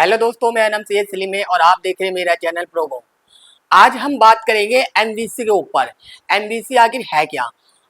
Hello दोस्तों, मेरा नाम सैयद सलीम है और आप देख रहे हैं मेरा चैनल प्रोगो। आज हम बात करेंगे एमवीसी के ऊपर। एमवीसी आखिर है क्या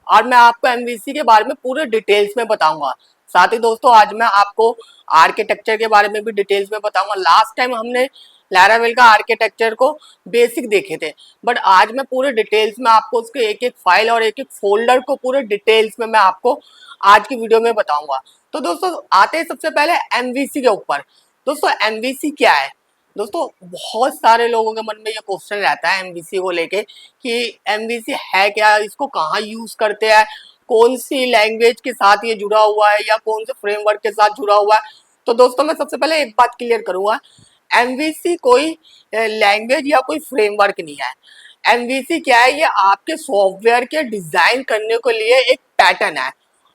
और मैं आपको एमवीसी के बारे में पूरे डिटेल्स में बताऊंगा। साथ ही दोस्तों आज मैं आपको आर्किटेक्चर के बारे में भी डिटेल्स में बताऊंगा। लास्ट टाइम हमने लैरावेल का आर्किटेक्चर को बेसिक देखे थे, बट आज मैं पूरे डिटेल्स में आपको उसके एक एक फाइल और एक एक फोल्डर को पूरे डिटेल्स में मैं आपको आज की वीडियो में बताऊंगा। तो दोस्तों आते हैं सबसे पहले एमवीसी के ऊपर। दोस्तों एमवीसी क्या है? दोस्तों बहुत सारे लोगों के मन में ये क्वेश्चन रहता है एमवीसी को लेके कि एमवीसी है क्या, इसको कहाँ यूज करते हैं, कौन सी लैंग्वेज के साथ ये जुड़ा हुआ है या कौन से फ्रेमवर्क के साथ जुड़ा हुआ है। तो दोस्तों मैं सबसे पहले एक बात क्लियर करूंगा, एमवीसी कोई लैंग्वेज या कोई फ्रेमवर्क नहीं है। एमवीसी क्या है? ये आपके सॉफ्टवेयर के डिजाइन करने के लिए एक पैटर्न है।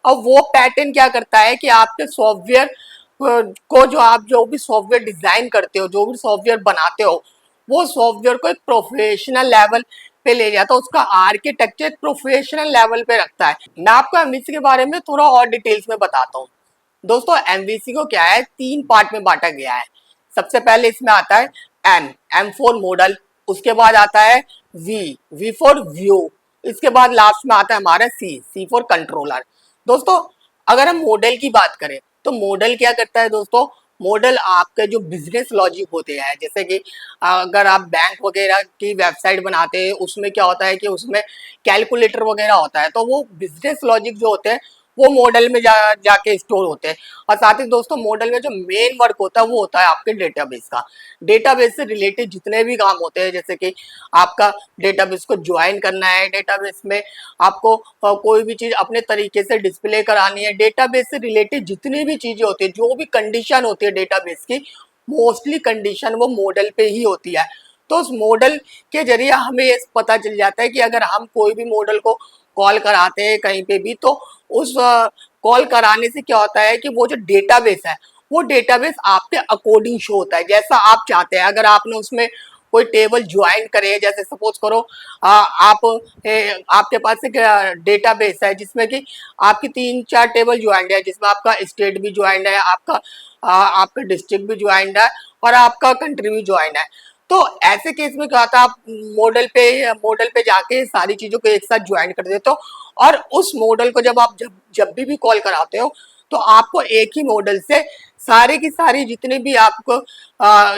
और वो पैटर्न क्या करता है कि आपके सॉफ्टवेयर को जो भी सॉफ्टवेयर डिजाइन करते हो, जो भी सॉफ्टवेयर बनाते हो, वो सॉफ्टवेयर को एक प्रोफेशनल लेवल पे ले जाता है, उसका आर्किटेक्चर प्रोफेशनल लेवल पे रखता है। मैं आपको एमवीसी के बारे में थोड़ा और डिटेल्स में बताता हूँ। दोस्तों एमवीसी को क्या है, 3 पार्ट में बांटा गया है। सबसे पहले इसमें आता है एम फॉर मॉडल, उसके बाद आता है वी फॉर व्यू, इसके बाद लास्ट में आता है हमारा सी फॉर कंट्रोलर। दोस्तों अगर हम मॉडल की बात करें तो मॉडल क्या करता है दोस्तों, मॉडल आपके जो बिजनेस लॉजिक होते हैं, जैसे कि अगर आप बैंक वगैरह की वेबसाइट बनाते हैं उसमें क्या होता है कि उसमें कैलकुलेटर वगैरह होता है, तो वो बिजनेस लॉजिक जो होते हैं वो मॉडल में जाके स्टोर होते हैं। और साथ ही दोस्तों मॉडल में जो मेन वर्क होता है वो होता है आपके डेटाबेस का। डेटाबेस से रिलेटेड जितने भी काम होते हैं, जैसे कि आपका डेटाबेस को ज्वाइन करना है, डेटाबेस में आपको कोई भी चीज अपने तरीके से डिस्प्ले करानी है, डेटाबेस से रिलेटेड जितनी भी चीजें होती है, जो भी कंडीशन होती है डेटाबेस की, मोस्टली कंडीशन वो मॉडल पे ही होती है। तो उस मॉडल के जरिए हमें ये पता चल जाता है कि अगर हम कोई भी मॉडल को कॉल कराते हैं कहीं पे भी, तो उस कॉल कराने से क्या होता है कि वो जो डेटाबेस है वो डेटाबेस आपके अकॉर्डिंग शो होता है, जैसा आप चाहते हैं। अगर आपने उसमें कोई टेबल ज्वाइन करे, जैसे सपोज करो आपके पास एक डेटाबेस है जिसमें कि आपकी 3-4 टेबल ज्वाइंट है, जिसमें आपका स्टेट भी ज्वाइंट है, आपका डिस्ट्रिक्ट भी ज्वाइंट है और आपका कंट्री भी ज्वाइंट है। तो ऐसे केस में क्या होता है, आप मॉडल पे जाके सारी चीजों को एक साथ ज्वाइन कर देते हो और उस मॉडल को जब आप जब भी कॉल कराते हो तो आपको एक ही मॉडल से सारे की सारी जितने भी आपको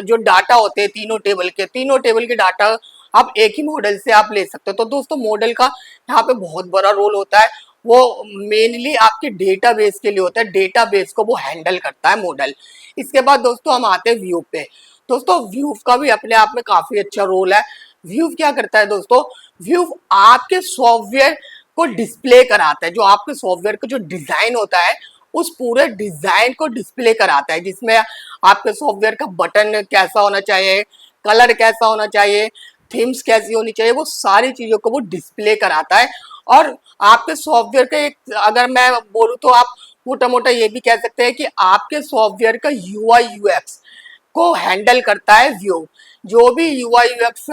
जो डाटा होते हैं तीनों टेबल के डाटा आप एक ही मॉडल से आप ले सकते हो। तो दोस्तों मॉडल का यहाँ पे बहुत बड़ा रोल होता है, वो मेनली आपके डेटाबेस के लिए होता है, डेटाबेस को वो हैंडल करता है मॉडल। इसके बाद दोस्तों हम आते हैं व्यू पे। दोस्तों व्यू का भी अपने आप में काफी अच्छा रोल है। व्यू क्या करता है दोस्तों, व्यू आपके सॉफ्टवेयर को डिस्प्ले कराता है, जो आपके सॉफ्टवेयर का जो डिजाइन होता है उस पूरे डिजाइन को डिस्प्ले कराता है, जिसमें आपके सॉफ्टवेयर का बटन कैसा होना चाहिए, कलर कैसा होना चाहिए, थीम्स कैसी होनी चाहिए, वो सारी चीजों को वो डिस्प्ले कराता है। और आपके सॉफ्टवेयर का एक, अगर मैं बोलूँ तो आप मोटा मोटा ये भी कह सकते हैं कि आपके सॉफ्टवेयर का यूआई यूएक्स को हैंडल करता है व्यू। जो भी यूआई यूएक्स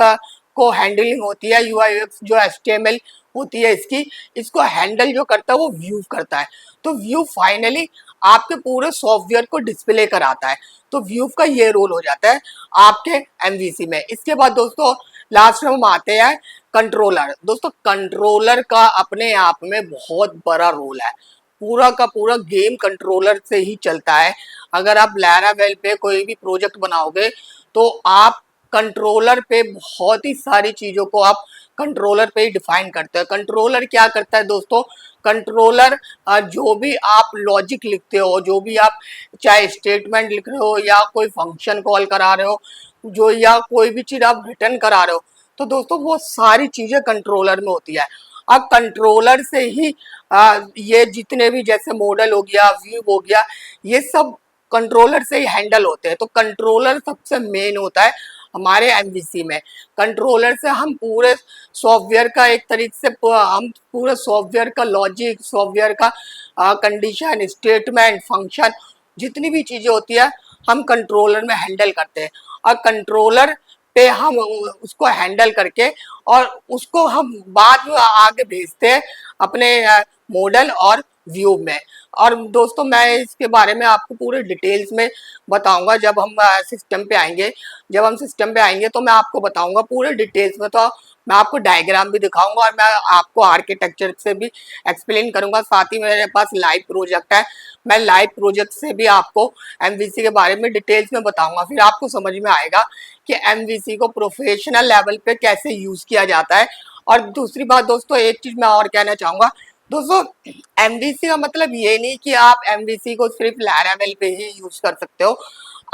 को हैंडलिंग होती है, यूआई यूएक्स जो एचटीएमएल होती है इसकी, इसको हैंडल जो करता है वो व्यू करता है। तो व्यू फाइनली आपके पूरे सॉफ्टवेयर को डिस्प्ले कराता है। तो व्यू का ये रोल हो जाता है आपके एमवीसी में। इसके बाद दोस्तों लास्ट में हम आते हैं कंट्रोलर। दोस्तों कंट्रोलर का अपने आप में बहुत बड़ा रोल है, पूरा का पूरा गेम कंट्रोलर से ही चलता है। अगर आप लैरावेल पे कोई भी प्रोजेक्ट बनाओगे तो आप कंट्रोलर पे बहुत ही सारी चीजों को आप कंट्रोलर पे ही डिफाइन करते हैं। कंट्रोलर क्या करता है दोस्तों, कंट्रोलर जो भी आप लॉजिक लिखते हो, जो भी आप चाहे स्टेटमेंट लिख रहे हो या कोई फंक्शन कॉल करा रहे हो, जो या कोई भी चीज आप रिटर्न करा रहे हो, तो दोस्तों वो सारी चीजें कंट्रोलर में होती है। अब कंट्रोलर से ही ये जितने भी जैसे मॉडल हो गया, व्यू हो गया, ये सब कंट्रोलर से ही हैंडल होते हैं। तो कंट्रोलर सबसे मेन होता है हमारे एमवीसी में। कंट्रोलर से हम पूरे सॉफ्टवेयर का एक तरीके से हम पूरे सॉफ्टवेयर का लॉजिक, सॉफ्टवेयर का कंडीशन, स्टेटमेंट, फंक्शन, जितनी भी चीजें होती है हम कंट्रोलर में हैंडल करते हैं। और कंट्रोलर पे हम उसको हैंडल करके और उसको हम बाद में आगे भेजते हैं अपने मॉडल और व्यू में। और दोस्तों मैं इसके बारे में आपको पूरे डिटेल्स में बताऊंगा जब हम सिस्टम पे आएंगे। जब हम सिस्टम पे आएंगे तो मैं आपको बताऊंगा पूरे डिटेल्स में। तो मैं आपको डायग्राम भी दिखाऊंगा और मैं आपको आर्किटेक्चर से भी एक्सप्लेन करूंगा। साथ ही मेरे पास लाइव प्रोजेक्ट है, मैं लाइव प्रोजेक्ट से भी आपको एमवीसी के बारे में डिटेल्स में बताऊंगा। फिर आपको समझ में आएगा कि एमवीसी को प्रोफेशनल लेवल पे कैसे यूज किया जाता है। और दूसरी बात दोस्तों, एक चीज मैं और कहना चाहूंगा दोस्तों, एमवीसी का मतलब ये नहीं कि आप एमवीसी को सिर्फ लैरावेल पे ही यूज कर सकते हो,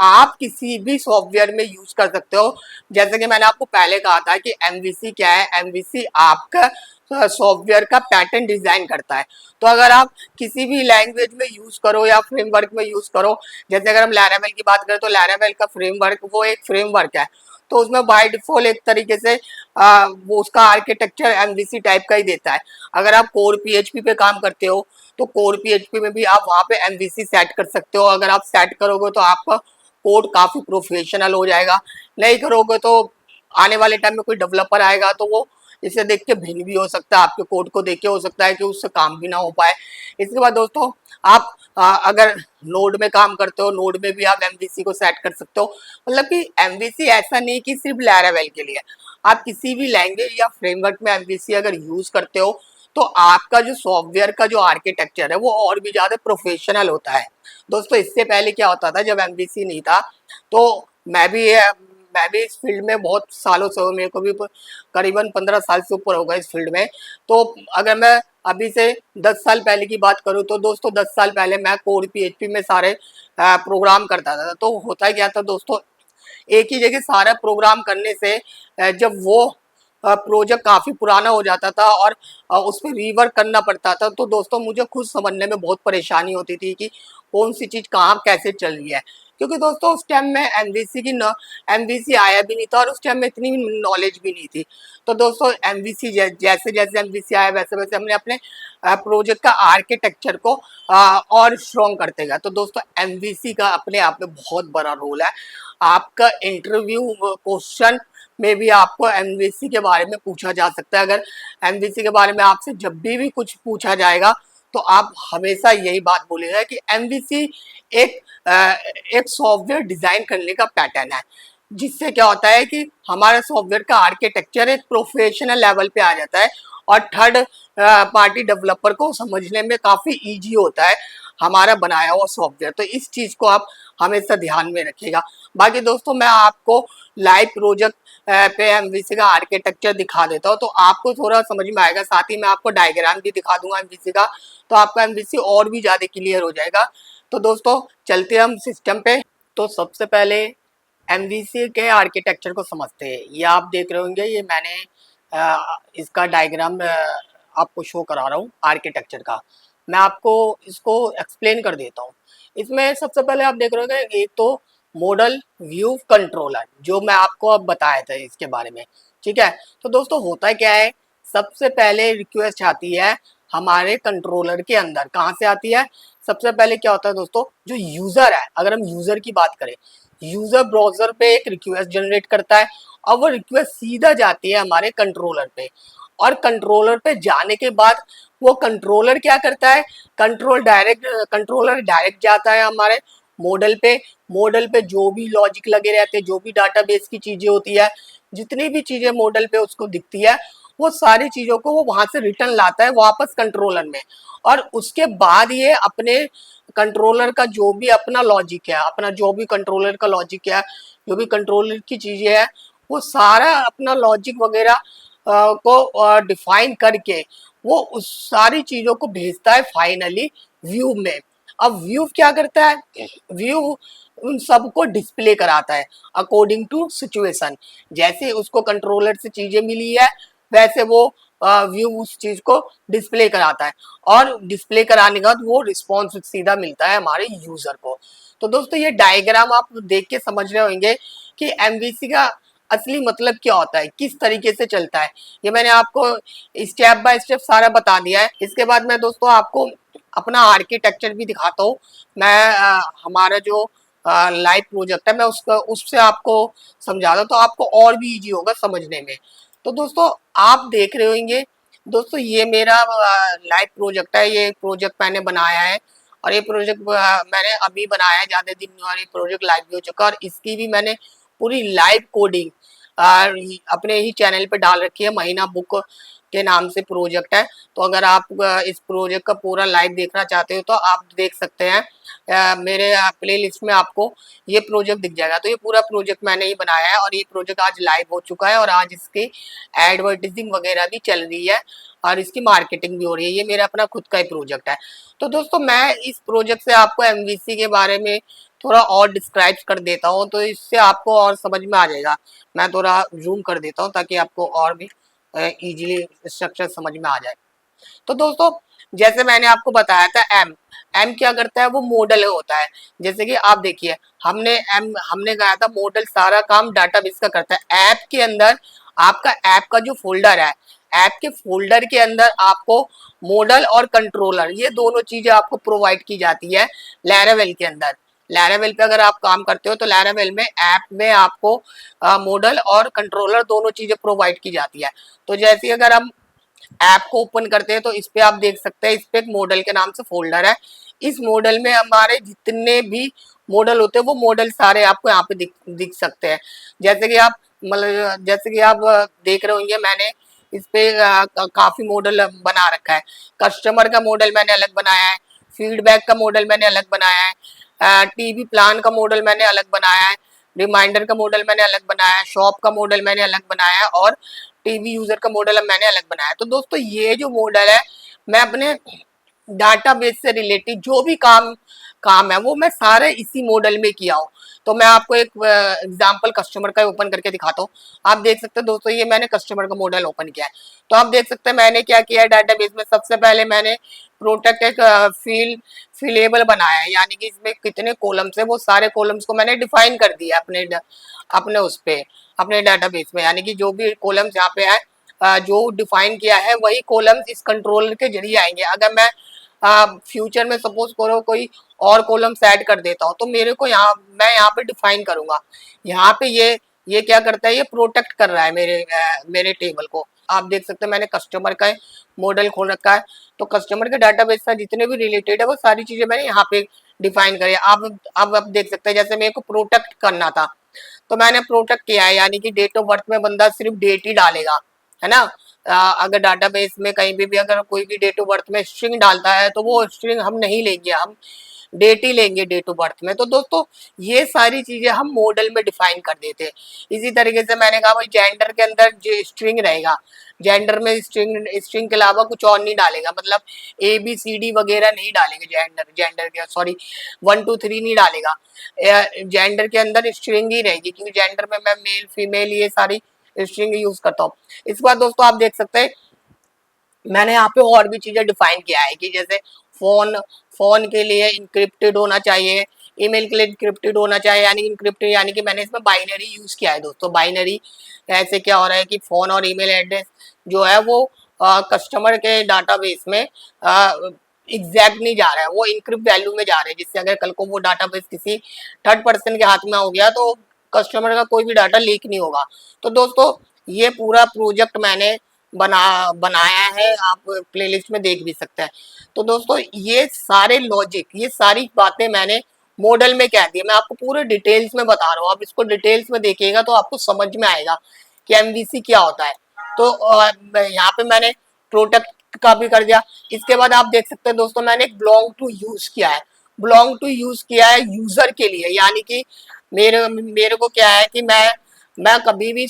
आप किसी भी सॉफ्टवेयर में यूज कर सकते हो। जैसे कि मैंने आपको पहले कहा था कि एमवीसी क्या है, एमवीसी आपका सॉफ्टवेयर का पैटर्न डिजाइन करता है। तो अगर आप किसी भी लैंग्वेज में यूज करो या फ्रेमवर्क में यूज करो, जैसे अगर हम लैरावेल की बात करें तो लैरावेल का फ्रेमवर्क वो एक फ्रेमवर्क है, तो उसमें बाय डिफॉल्ट एक तरीके से वो उसका आर्किटेक्चर एमवीसी टाइप का ही देता है। अगर आप कोर पीएचपी पे काम करते हो तो कोर पीएचपी में भी आप वहाँ पे एमवीसी सेट कर सकते हो। अगर आप सेट करोगे तो आपका कोड काफी प्रोफेशनल हो जाएगा। नहीं करोगे तो आने वाले टाइम में कोई डेवलपर आएगा तो वो इसे देख के भिन्न भी हो सकता है, आपके कोड को देख के हो सकता है कि उससे काम भी ना हो पाए। इसके बाद दोस्तों आप अगर नोड में काम करते हो, नोड में भी आप एमवीसी को सेट कर सकते हो। मतलब कि एमवीसी ऐसा नहीं कि सिर्फ लैरावेल के लिए, आप किसी भी लैंग्वेज या फ्रेमवर्क में एमवीसी अगर यूज करते हो तो आपका जो सॉफ्टवेयर का जो आर्किटेक्चर है वो और भी ज्यादा प्रोफेशनल होता है। दोस्तों इससे पहले क्या होता था, जब एमवीसी नहीं था तो मैं भी इस फील्ड में बहुत सालों से हूँ, मेरे को भी करीबन 15 साल से ऊपर होगा इस फील्ड में। तो अगर मैं अभी से 10 साल पहले की बात करूँ तो दोस्तों 10 साल पहले मैं कोर पीएचपी में सारे प्रोग्राम करता था। तो होता क्या था दोस्तों, एक ही जगह सारा प्रोग्राम करने से जब वो प्रोजेक्ट काफी पुराना हो जाता था और उस पर रीवर्क करना पड़ता था, तो दोस्तों मुझे खुद समझने में बहुत परेशानी होती थी कि कौन सी चीज कहाँ कैसे चल रही है। क्योंकि दोस्तों उस टाइम में एमवीसी आया भी नहीं था और उस टाइम में इतनी नॉलेज भी नहीं थी। तो दोस्तों एमवीसी जैसे जैसे एमवीसी आया वैसे वैसे हमने अपने प्रोजेक्ट का आर्किटेक्चर को और स्ट्रॉन्ग करते गए। तो दोस्तों एमवीसी का अपने आप में बहुत बड़ा रोल है। आपका इंटरव्यू क्वेश्चन में भी आपको एमवीसी के बारे में पूछा जा सकता है। अगर एमवीसी के बारे में आपसे जब भी कुछ पूछा जाएगा तो आप हमेशा यही बात बोलेगा कि एमवीसी एक एक सॉफ्टवेयर डिजाइन करने का पैटर्न है, जिससे क्या होता है कि हमारे सॉफ्टवेयर का आर्किटेक्चर एक प्रोफेशनल लेवल पे आ जाता है और थर्ड पार्टी डेवलपर को समझने में काफी इजी होता है हमारा बनाया हुआ सॉफ्टवेयर। तो इस चीज को आप हमेशा ध्यान में रखिएगा। बाकी दोस्तों मैं आपको लाइव प्रोजेक्ट पे एमवीसी का आर्किटेक्चर दिखा देता हूँ तो आपको थोड़ा समझ में आएगा। साथ ही मैं आपको डायग्राम भी दिखा दूंगा एमवीसी का, तो आपका एमवीसी और भी ज्यादा क्लियर हो जाएगा। तो दोस्तों चलते हम सिस्टम पे। तो सबसे पहले एमवीसी के आर्किटेक्चर को समझते हैं। ये आप देख रहे होंगे, ये मैंने इसका डायग्राम आपको शो करा रहा हूँ आर्किटेक्चर का। मैं आपको इसको एक्सप्लेन कर देता हूँ। इसमें सबसे पहले आप देख रहे होंगे एक तो मॉडल व्यू कंट्रोलर, जो मैं आपको अब बताया था इसके बारे में, ठीक है। तो दोस्तों होता क्या है, सबसे पहले रिक्वेस्ट आती है हमारे कंट्रोलर के अंदर। कहाँ से आती है, सबसे पहले क्या होता है दोस्तों, जो यूजर है, अगर हम यूजर की बात करें, यूजर ब्राउजर पे एक रिक्वेस्ट जनरेट करता है और वो रिक्वेस्ट सीधा जाती है हमारे कंट्रोलर पे। और कंट्रोलर पे जाने के बाद वो कंट्रोलर क्या करता है, कंट्रोलर डायरेक्ट जाता है हमारे मॉडल पे। मॉडल पे जो भी लॉजिक लगे रहते हैं, जो भी डाटाबेस की चीजें होती है, जितनी भी चीजें मॉडल पे उसको दिखती है, वो सारी चीजों को वो वहां से रिटर्न लाता है वापस कंट्रोलर में। और उसके बाद ये अपने कंट्रोलर का जो भी अपना लॉजिक है, अपना जो भी कंट्रोलर का लॉजिक है, जो भी कंट्रोलर की चीजें है, वो सारा अपना लॉजिक वगैरह को डिफाइन करके वो उस सारी चीजों को भेजता है फाइनली व्यू में। अब व्यू क्या करता है, व्यू उन सबको डिस्प्ले कराता है अकॉर्डिंग टू सिचुएशन। जैसे उसको कंट्रोलर से चीजें मिली है वैसे वो व्यू उस चीज को डिस्प्ले कराता है और डिस्प्ले कराने के बाद वो रिस्पॉन्स सीधा मिलता है हमारे यूजर को। तो दोस्तों ये डायग्राम आप देख के समझ रहे होंगे कि एमवीसी का असली मतलब क्या होता है, किस तरीके से चलता है। ये मैंने आपको स्टेप बाय स्टेप सारा बता दिया है। इसके बाद मैं दोस्तों आपको अपना आर्किटेक्चर भी दिखाता हूँ। मैं हमारा जो लाइव प्रोजेक्ट है मैं उसका उससे आपको समझा दूँ तो आपको और भी इजी होगा समझने में। तो दोस्तों आप देख रहे होंगे दोस्तों ये मेरा लाइव प्रोजेक्ट है, ये प्रोजेक्ट मैंने बनाया है और ये प्रोजेक्ट मैंने अभी बनाया है, ज़्यादा दिन नहीं, और ये प्रोजेक्ट लाइव भी हो चुका है और इसकी भी मैंने पूरी लाइव कोडिंग अपने ही चैनल पे डाल रखी है। महीना बुक के नाम से प्रोजेक्ट है। तो अगर आप इस प्रोजेक्ट का पूरा लाइव देखना चाहते हो तो आप देख सकते हैं, मेरे प्ले लिस्ट में आपको ये प्रोजेक्ट दिख जाएगा। तो ये पूरा प्रोजेक्ट मैंने ही बनाया है और ये प्रोजेक्ट आज लाइव हो चुका है और आज इसकी एडवर्टाइजिंग वगैरह भी चल रही है और इसकी मार्केटिंग भी हो रही है। ये मेरा अपना खुद का ही प्रोजेक्ट है। तो दोस्तों मैं इस प्रोजेक्ट से आपको एमवीसी के बारे में थोड़ा और डिस्क्राइब कर देता हूँ, तो इससे आपको और समझ में आ जाएगा। मैं थोड़ा जूम कर देता हूँ ताकि आपको और भी इजीली स्ट्रक्चर समझ में आ जाए। तो दोस्तों जैसे मैंने आपको बताया था, एम एम क्या करता है, वो मॉडल होता है। जैसे कि आप देखिए, हमने कहा था मॉडल सारा काम डाटाबेस का करता है। ऐप के अंदर आपका ऐप का जो फोल्डर है, ऐप के फोल्डर के अंदर आपको मॉडल और कंट्रोलर, ये दोनों चीजें आपको प्रोवाइड की जाती है लैरावेल के अंदर। लैरावेल पे अगर आप काम करते हो तो लैरावेल में ऐप में आपको मॉडल और कंट्रोलर दोनों चीजें प्रोवाइड की जाती है। तो जैसे अगर हम ऐप को ओपन करते हैं तो इस पे आप देख सकते हैं, इस पे एक मॉडल के नाम से फोल्डर है। इस मॉडल में हमारे जितने भी मॉडल होते हैं वो मॉडल सारे आपको यहाँ पे दिख सकते हैं। जैसे कि आप मतलब जैसे कि आप देख रहे होंगे, मैंने इस पे काफी मॉडल बना रखा है। कस्टमर का मॉडल मैंने अलग बनाया है, फीडबैक का मॉडल मैंने अलग बनाया है, टीवी प्लान का मॉडल मैंने अलग बनाया है, रिमाइंडर का मॉडल मैंने अलग बनाया है, शॉप का मॉडल मैंने अलग बनाया है और टीवी यूजर का मॉडल मैंने अलग बनाया। तो दोस्तों ये जो मॉडल है, मैं अपने डाटाबेस से रिलेटेड जो भी काम है वो मैं सारे इसी मॉडल में किया हूँ। तो मैं आपको एक एग्जांपल कस्टमर का ओपन करके दिखाता हूँ। आप देख सकते हैं दोस्तों, ये मैंने कस्टमर का मॉडल ओपन किया है। तो आप देख सकते हैं मैंने क्या किया है डाटाबेस में। सबसे पहले मैंने प्रोटेक्ट एक फिलेबल बनाया है, यानी कि इसमें कितने कॉलम्स है वो सारे कॉलम्स को मैंने डिफाइन कर दिया अपने उस पे, अपने डाटाबेस में। यानी कि जो भी कॉलम्स यहाँ पे है, जो डिफाइन किया है वही कॉलम्स इस कंट्रोलर के जरिए आएंगे। अगर मैं फ्यूचर में सपोज करो कोई और कॉलम्स ऐड कर देता हूँ तो मेरे को मैं यहाँ पे डिफाइन करूंगा। यहाँ पे ये क्या करता है, ये प्रोटेक्ट कर रहा है मेरे टेबल को। आप देख सकते हैं मैंने कस्टमर का मॉडल खोल रखा है। तो कस्टमर के डाटाबेस से जितने भी रिलेटेड है वो सारी चीजें मैंने यहाँ पे डिफाइन करी। आप देख सकते हैं, जैसे मेरे को प्रोटेक्ट करना था तो मैंने प्रोटेक्ट किया है, यानी कि डेट ऑफ बर्थ में बंदा सिर्फ डेट ही डालेगा, है ना। अगर डाटाबेस में कहीं भी अगर कोई भी डेट ऑफ बर्थ में स्ट्रिंग डालता है तो वो स्ट्रिंग हम नहीं लेंगे, हम डेट ही लेंगे डेट ऑफ बर्थ में। तो दोस्तों ये सारी चीजें हम मॉडल में डिफाइन कर देते हैं। इसी तरीके से मैंने कहा भाई जेंडर के अंदर जो स्ट्रिंग रहेगा, जेंडर में स्ट्रिंग के अलावा कुछ और नहीं डालेगा, मतलब ABCD वगैरह नहीं डालेंगे। जेंडर के सॉरी 1 2 3 नहीं डालेगा। जेंडर के अंदर स्ट्रिंग ही रहेगी, क्योंकि जेंडर में मैं मेल फीमेल ये सारी स्ट्रिंग यूज करता हूँ। इस बार दोस्तों आप देख सकते हैं मैंने यहाँ पे और भी चीजें डिफाइन किया है कि जैसे फोन फोन के लिए इंक्रिप्टेड होना चाहिए, ईमेल के लिए इंक्रिप्टेड होना चाहिए। यानी इंक्रिप्टेड यानी कि मैंने इसमें बाइनरी यूज किया है दोस्तों। बाइनरी ऐसे क्या हो रहा है कि फोन और ईमेल एड्रेस जो है वो कस्टमर के डाटाबेस में एग्जैक्ट नहीं जा रहा है, वो इंक्रिप्ट वैल्यू में जा रहे हैं, जिससे अगर कल को वो डाटाबेस किसी थर्ड पर्सन के हाथ में हो गया तो कस्टमर का कोई भी डाटा लीक नहीं होगा। तो दोस्तों ये पूरा प्रोजेक्ट मैंने बनाया है, आप प्लेलिस्ट में देख भी सकते हैं। तो दोस्तों ये सारे लॉजिक, ये सारी बातें मैंने मॉडल में कह दी। मैं आपको पूरे डिटेल्स में बता रहा हूँ, आप इसको डिटेल्स में देखिएगा तो आपको समझ में आएगा कि एमवीसी क्या होता है। तो यहाँ पे मैंने प्रोडक्ट का भी कर दिया। इसके बाद आप देख सकते हैं दोस्तों मैंने एक बिलोंग टू यूज किया है। बिलोंग टू यूज किया है यूजर के लिए, यानी कि मेरे मेरे को क्या है कि मैं कभी भी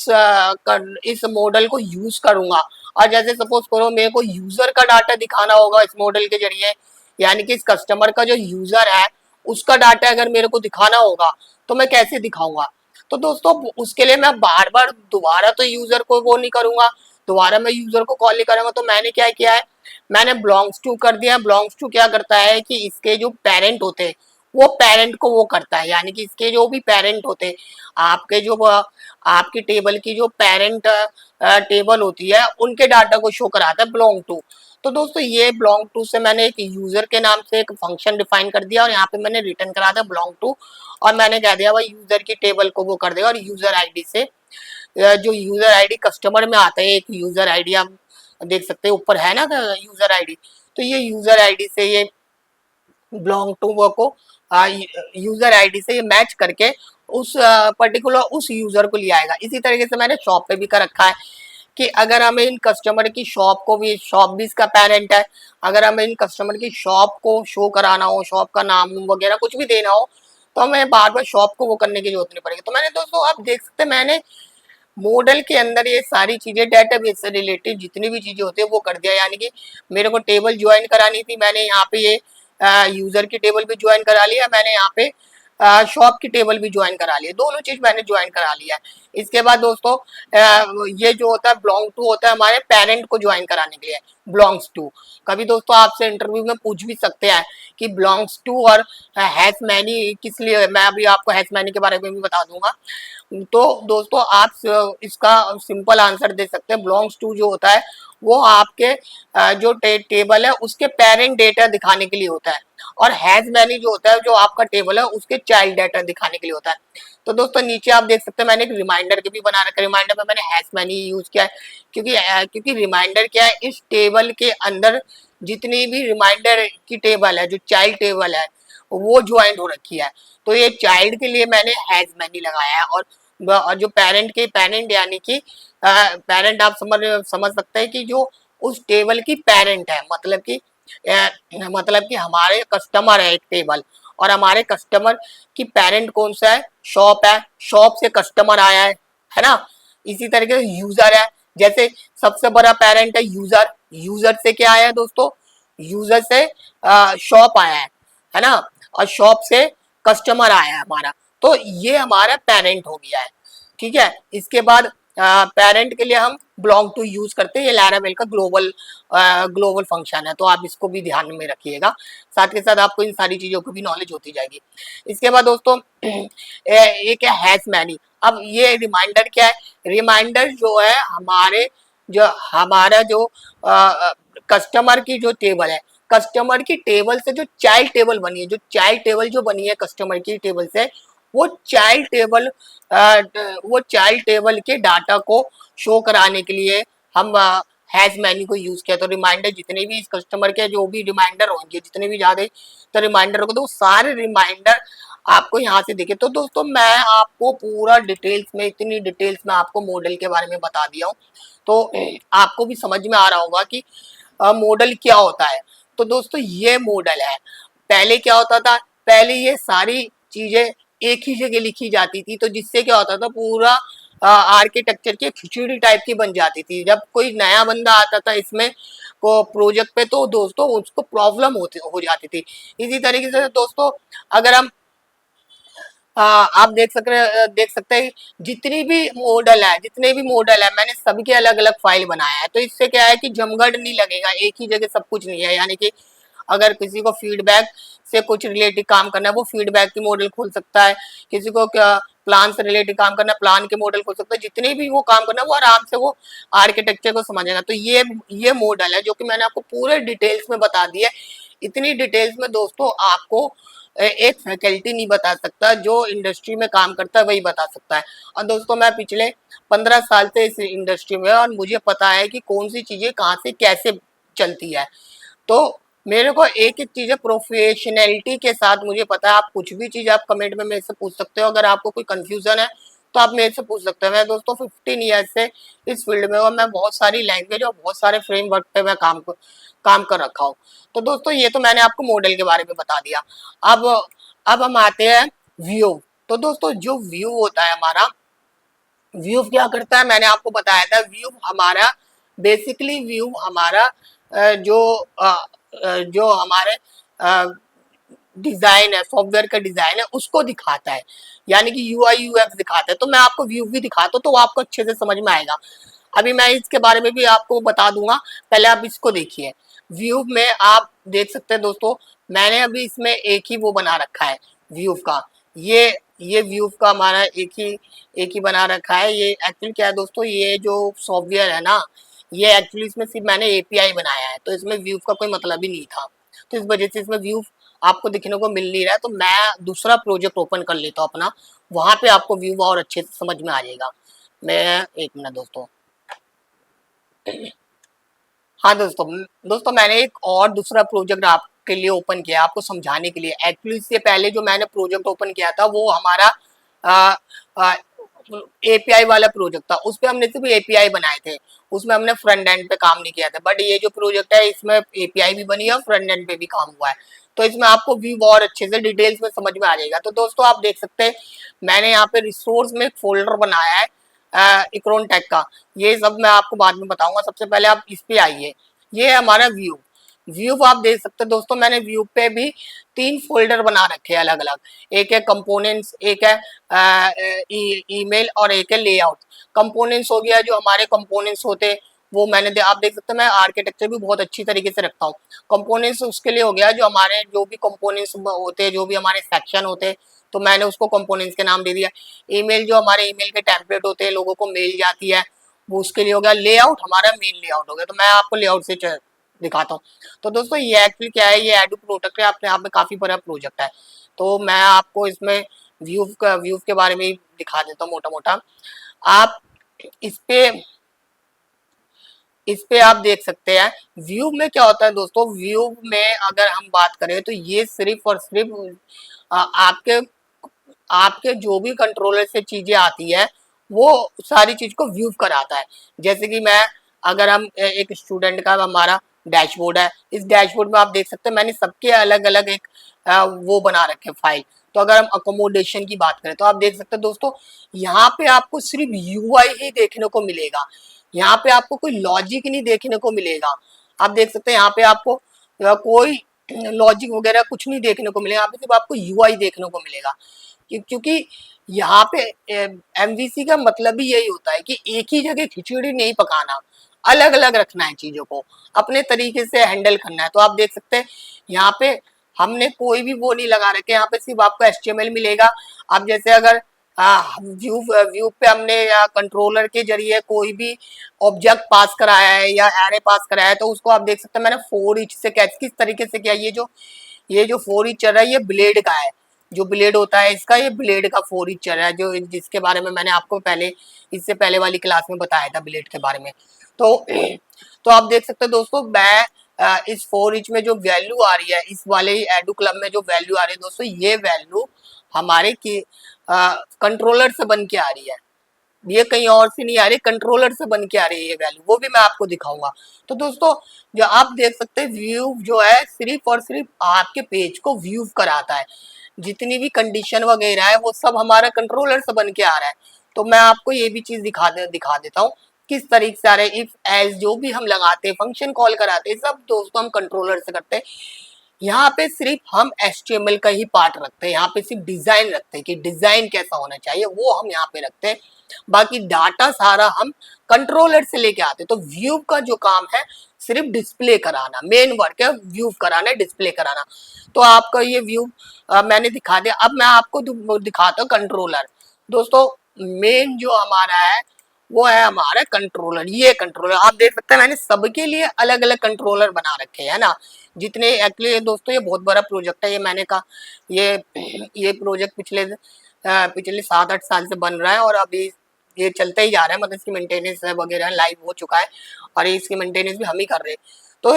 इस मॉडल को यूज करूंगा और जैसे सपोज करो मेरे को यूजर का डाटा दिखाना होगा इस मॉडल के जरिए, यानी कि इस कस्टमर का जो यूजर है उसका डाटा अगर मेरे को दिखाना होगा तो मैं कैसे दिखाऊंगा। तो दोस्तों उसके लिए मैं बार बार दोबारा तो यूजर को वो नहीं करूंगा, दोबारा मैं यूजर को कॉल नहीं करूंगा। तो मैंने क्या किया है, मैंने बिलोंग्स टू कर दिया। बिलोंग्स टू क्या करता है कि इसके जो पेरेंट होते हैं वो पेरेंट को वो करता है, यानी कि इसके जो भी पेरेंट होते हैं, आपके जो आपकी टेबल की जो पेरेंट टेबल होती है उनके डाटा को शो कराता है बिलोंग टू। तो दोस्तों ये बिलोंग टू से मैंने एक यूजर के नाम से एक फंक्शन डिफाइन कर दिया और यहाँ पे मैंने रिटर्न करा दिया बिलोंग टू, और मैंने कह दिया भाई यूजर की टेबल को वो कर देगा। और यूजर आईडी से जो यूजर आईडी कस्टमर में आता है, एक यूजर आईडी देख सकते हैं ऊपर है ना यूजर आईडी, तो ये यूजर आईडी से ये बिलोंग टू वो को यूजर आईडी से ये मैच करके उस पर्टिकुलर उस यूजर को ले आएगा। इसी तरीके से मैंने शॉप पे भी कर रखा है कि अगर हमें इन कस्टमर की शॉप को भी, शॉप भी इसका पेरेंट है, अगर हमें इन कस्टमर की शॉप को शो कराना हो, शॉप का नाम वगैरह कुछ भी देना हो, तो हमें बार बार शॉप को वो करने की जरूरत नहीं पड़ेगी। तो मैंने दोस्तों आप देख सकते हैं मैंने मॉडल के अंदर ये सारी चीजें डेटाबेस से रिलेटेड जितनी भी चीजें होती है वो कर दिया। यानी कि मेरे को टेबल ज्वाइन करानी थी, मैंने यहाँ पे ये यूजर की टेबल भी ज्वाइन करा लिया, मैंने यहाँ पे शॉप की टेबल भी ज्वाइन करा ली है, दोनों चीज मैंने ज्वाइन करा लिया है। इसके बाद दोस्तों ये जो होता है बिलोंग टू होता है हमारे पेरेंट को ज्वाइन कराने के लिए, बिलोंग्स टू। कभी दोस्तों आपसे इंटरव्यू में पूछ भी सकते हैं कि बिलोंग्स टू और हैज मैनी किस लिए, मैं अभी आपको हैज मैनी के बारे में भी बता दूंगा। तो दोस्तों आप इसका सिंपल आंसर दे सकते हैं, बिलोंग्स टू जो होता है वो आपके जो टेबल है उसके पेरेंट डेटा दिखाने के लिए होता है, और हैज मैनी जो होता है जो आपका टेबल है उसके चाइल्ड डाटा दिखाने के लिए होता है। तो दोस्तों नीचे आप देख सकते हैं मैंने एक रिमाइंडर के भी बना रखा है, रिमाइंडर में मैंने हैज मैनी यूज किया है क्योंकि रिमाइंडर क्या है, इस टेबल के अंदर जितनी भी रिमाइंडर की टेबल है, जो चाइल्ड टेबल है वो ज्वाइंट हो रखी है, तो ये चाइल्ड के लिए मैंने हैज मैनी लगाया है। और जो पेरेंट यानी कि पेरेंट आप समझ सकते हैं कि जो उस टेबल की पेरेंट है, मतलब कि हमारे कस्टमर है एक टेबल, और हमारे कस्टमर की पेरेंट कौन सा है, शॉप है, शॉप से कस्टमर आया है ना। इसी तरीके से यूजर है, जैसे सबसे बड़ा पेरेंट है यूजर, यूजर से क्या आया है दोस्तों, यूजर से शॉप आया है ना, और शॉप से कस्टमर आया है हमारा, तो ये हमारा पेरेंट हो गया है। ठीक है, इसके बाद पेरेंट के लिए हम बिलोंग टू यूज करते हैं, ये लैरावेल का ग्लोबल फंक्शन है, तो आप इसको भी ध्यान में रखिएगा, साथ के साथ आपको इन सारी चीजों की भी नॉलेज होती जाएगी। इसके बाद दोस्तों एक है हैज मैनी। अब ये रिमाइंडर क्या है, रिमाइंडर जो है हमारा जो कस्टमर की जो टेबल है, कस्टमर की टेबल से जो चाइल्ड टेबल बनी है, जो चाइल्ड टेबल जो बनी है कस्टमर की टेबल से, वो चाइल्ड टेबल के डाटा को शो कराने के लिए हम हैज मैनी को यूज किया। तो रिमाइंडर जितने भी इस कस्टमर के जो भी रिमाइंडर होंगे, जितने भी ज्यादा तो रिमाइंडर होंगे, तो सारे रिमाइंडर आपको यहाँ से दिखे। तो दोस्तों मैं आपको पूरा डिटेल्स में, इतनी डिटेल्स में आपको मॉडल के बारे में बता दिया हूँ, तो आपको भी समझ में आ रहा होगा कि मॉडल क्या होता है। तो दोस्तों ये मॉडल है। पहले क्या होता था, पहले ये सारी चीजें एक ही जगह लिखी जाती थी, तो जिससे क्या होता था पूरा आर्किटेक्चर की खिचड़ी टाइप की बन जाती थी। जब कोई नया बंदा आता था इसमें को प्रोजेक्ट पे, तो दोस्तों उसको प्रॉब्लम हो जाती थी। इसी तरीके से दोस्तों अगर हम आप देख सकते हैं जितने भी मॉडल है मैंने सबके अलग अलग फाइल बनाया है, तो इससे क्या है कि जमगढ़ नहीं लगेगा, एक ही जगह सब कुछ नहीं है। यानी कि अगर किसी को फीडबैक से कुछ रिलेटेड काम करना है वो फीडबैक की मॉडल खोल सकता है, किसी को प्लान से रिलेटेड काम करना है प्लान के मॉडल खोल सकता है, जितने भी वो काम करना है वो आराम से वो आर्किटेक्चर को समझेगा। तो ये मॉडल है जो कि मैंने आपको पूरे डिटेल्स में बता दिया है। इतनी डिटेल्स में दोस्तों आपको एक फैकल्टी नहीं बता सकता, जो इंडस्ट्री में काम करता है वही बता सकता है। और दोस्तों मैं पिछले 15 साल से इस इंडस्ट्री में, और मुझे पता है कि कौन सी चीजें कहाँ से कैसे चलती है। तो मेरे को एक एक चीज प्रोफेशनलिटी के साथ मुझे पता है। आप कुछ भी चीज आप कमेंट में मेरे से पूछ सकते हो, अगर आपको कोई कंफ्यूजन है तो आप मेरे से पूछ सकते हो। मैं दोस्तों 15 ईयर से इस फील्ड में, और मैं बहुत सारी लैंग्वेज और बहुत सारे फ्रेमवर्क पे मैं काम कर रखा हूँ। तो दोस्तों ये तो मैंने आपको मॉडल के बारे में बता दिया। अब अब हम आते हैं व्यू। तो दोस्तों जो व्यू होता है हमारा, व्यू क्या करता है, मैंने आपको बताया था व्यू हमारा बेसिकली व्यू हमारा जो हमारे डिजाइन है, सॉफ्टवेयर का डिजाइन है उसको दिखाता है, यानी कि यूआई यूएक्स दिखाता है। तो मैं आपको व्यू भी दिखाता हूँ तो आपको अच्छे से समझ में आएगा। अभी मैं इसके बारे में भी आपको बता दूंगा, पहले आप इसको देखिए। व्यू में आप देख सकते हैं दोस्तों, मैंने अभी इसमें एक ही वो बना रखा है व्यू का, ये व्यू का हमारा एक ही बना रखा है। ये एक्चुअली क्या है दोस्तों, ये जो सॉफ्टवेयर है ना, ये एक्चुअली इसमें सिर्फ मैंने एपीआई बनाया है, तो इसमें व्यू का कोई मतलब ही नहीं था, तो इस वजह से इसमें व्यू आपको दिखने को मिल नहीं रहा है। तो मैं दूसरा प्रोजेक्ट ओपन कर लेता हूँ अपना, वहां पे आपको व्यू और अच्छे से समझ में आ जाएगा। मैं एक मिनट दोस्तों, हाँ दोस्तों, दोस्तों मैंने एक और दूसरा प्रोजेक्ट आपके लिए ओपन किया आपको समझाने के लिए। एक्चुअली इससे पहले जो मैंने प्रोजेक्ट ओपन किया था वो हमारा एपीआई वाला प्रोजेक्ट था। उस पे हमने सिर्फ एपीआई बनाए थे, उसमें हमने फ्रंट एंड पे काम नहीं किया था। बट ये जो प्रोजेक्ट है इसमें एपीआई भी बनी है और फ्रंट एंड पे भी काम हुआ है, तो इसमें आपको व्यू और अच्छे से डिटेल्स में समझ में आ जाएगा। तो दोस्तों आप देख सकते हैं मैंने यहाँ पे रिसोर्स में एक फोल्डर बनाया है इक्रोन टेक का। ये सब मैं आपको बाद में बताऊंगा। सबसे पहले आप इस पे आइए, ये है हमारा व्यू। व्यू आप देख सकते हैं दोस्तों, मैंने व्यू पे भी 3 फोल्डर बना रखे हैं अलग अलग। एक है कंपोनेंट्स, एक है ईमेल और एक है लेआउट। कंपोनेंट्स हो गया, जो हमारे कंपोनेंट्स होते हैं वो मैंने आप देख सकते हैं मैं आर्किटेक्चर भी बहुत अच्छी तरीके से रखता हूँ। कंपोनेंट्स उसके लिए हो गया जो हमारे जो भी कंपोनेंट्स होते हैं, जो भी हमारे सेक्शन होते हैं, तो मैंने उसको कंपोनेंट्स के नाम दे दिया। ईमेल जो हमारे ईमेल के टेम्पलेट होते हैं, लोगों को मेल जाती है, वो उसके लिए हो गया। लेआउट हमारा मेन लेआउट हो गया, तो मैं आपको लेआउट से दिखाता हूँ। तो दोस्तों ये एक्चुअली क्या है, ये एडू प्रोडक्ट है, अपने आप में काफी बड़ा प्रोजेक्ट है। तो मैं आपको इसमें व्यू के बारे में दिखा देता हूँ मोटा मोटा। आप इस पे आप देख सकते हैं व्यू में क्या होता है दोस्तों। व्यू में अगर हम बात करें तो ये सिर्फ और सिर्फ आपके आपके जो भी कंट्रोलर से चीजें आती है वो सारी चीज को व्यू कराता है। जैसे कि मैं अगर हम एक स्टूडेंट का हमारा डैशबोर्ड है, इस डैशबोर्ड में आप देख सकते हैं मैंने सबके अलग अलग एक वो बना रखे फाइल। तो अगर हम अकोमोडेशन की बात करें तो आप देख सकते हैं दोस्तों, यहाँ पे आपको सिर्फ यूआई ही देखने को मिलेगा। यहाँ पे आपको कोई लॉजिक नहीं देखने को मिलेगा। आप देख सकते हैं यहाँ पे आपको कोई लॉजिक वगैरह कुछ नहीं देखने को मिलेगा, यहाँ पे सिर्फ आपको यूआई देखने को मिलेगा। क्योंकि यहाँ पे एमवीसी का मतलब भी यही होता है कि एक ही जगह खिचड़ी नहीं पकाना, अलग अलग रखना है चीजों को, अपने तरीके से हैंडल करना है। तो आप देख सकते हैं यहाँ पे हमने कोई भी वो नहीं लगा रखे, यहाँ पे सिर्फ आपको एचटीएमएल मिलेगा। आप जैसे अगर व्यू व्यू पे हमने या कंट्रोलर के जरिए कोई भी ऑब्जेक्ट पास कराया है या एरे पास कराया है, तो उसको आप देख सकते हैं मैंने 4 इंच से किस तरीके से किया। ये जो 4 इंच चल रहा है ये ब्लेड का है, जो ब्लेड होता है इसका, ये ब्लेड का 4 इंच चल रहा है, जो जिसके बारे में मैंने आपको पहले इससे पहले वाली क्लास में बताया था ब्लेड के बारे में। तो आप देख सकते हैं दोस्तों, मैं इस 4 इंच में जो वैल्यू आ रही है, इस वाले एडू क्लब में जो वैल्यू आ रही है दोस्तों, ये वैल्यू हमारे की कंट्रोलर से बन के आ रही है। ये कहीं और से नहीं आ रही, कंट्रोलर से बन के आ रही है ये वैल्यू, वो भी मैं आपको दिखाऊंगा। तो दोस्तों जो आप देख सकते हैं व्यू जो है सिर्फ और सिर्फ आपके पेज को व्यू कराता है। जितनी भी कंडीशन वगैरह है वो सब हमारा कंट्रोलर से बन के आ रहा है। तो मैं आपको ये भी चीज दिखा देता हूँ किस तरीके से आ रहे हैं। इफ एज जो भी हम लगाते हैं, फंक्शन कॉल कराते हैं, सब दोस्तों हम कंट्रोलर से करते हैं। यहाँ पे सिर्फ हम HTML का ही पार्ट रखते हैं, यहाँ पे सिर्फ डिजाइन रखते हैं कि डिजाइन कैसा होना चाहिए वो हम यहाँ पे रखते हैं। बाकी डाटा सारा हम कंट्रोलर से लेके आते हैं। तो व्यू का जो काम है सिर्फ डिस्प्ले कराना, मेन वर्क है व्यू कराना, डिस्प्ले कराना। तो आपका ये व्यू मैंने दिखा दिया। अब मैं आपको दिखाता हूँ कंट्रोलर। दोस्तों मेन जो हमारा है वो है हमारा कंट्रोलर। ये कंट्रोलर आप देख सकते हैं मैंने सबके लिए अलग अलग कंट्रोलर बना रखे हैं ना, जितने एक्चुअली दोस्तों ये बहुत बड़ा प्रोजेक्ट है। ये मैंने कहा ये प्रोजेक्ट पिछले 7-8 साल से बन रहा है और अभी ये चलता ही जा रहा है। मतलब इसकी मेंटेनेंस वगैरह लाइव हो चुका है और इसकी मेंटेनेंस भी हम ही कर रहे हैं। तो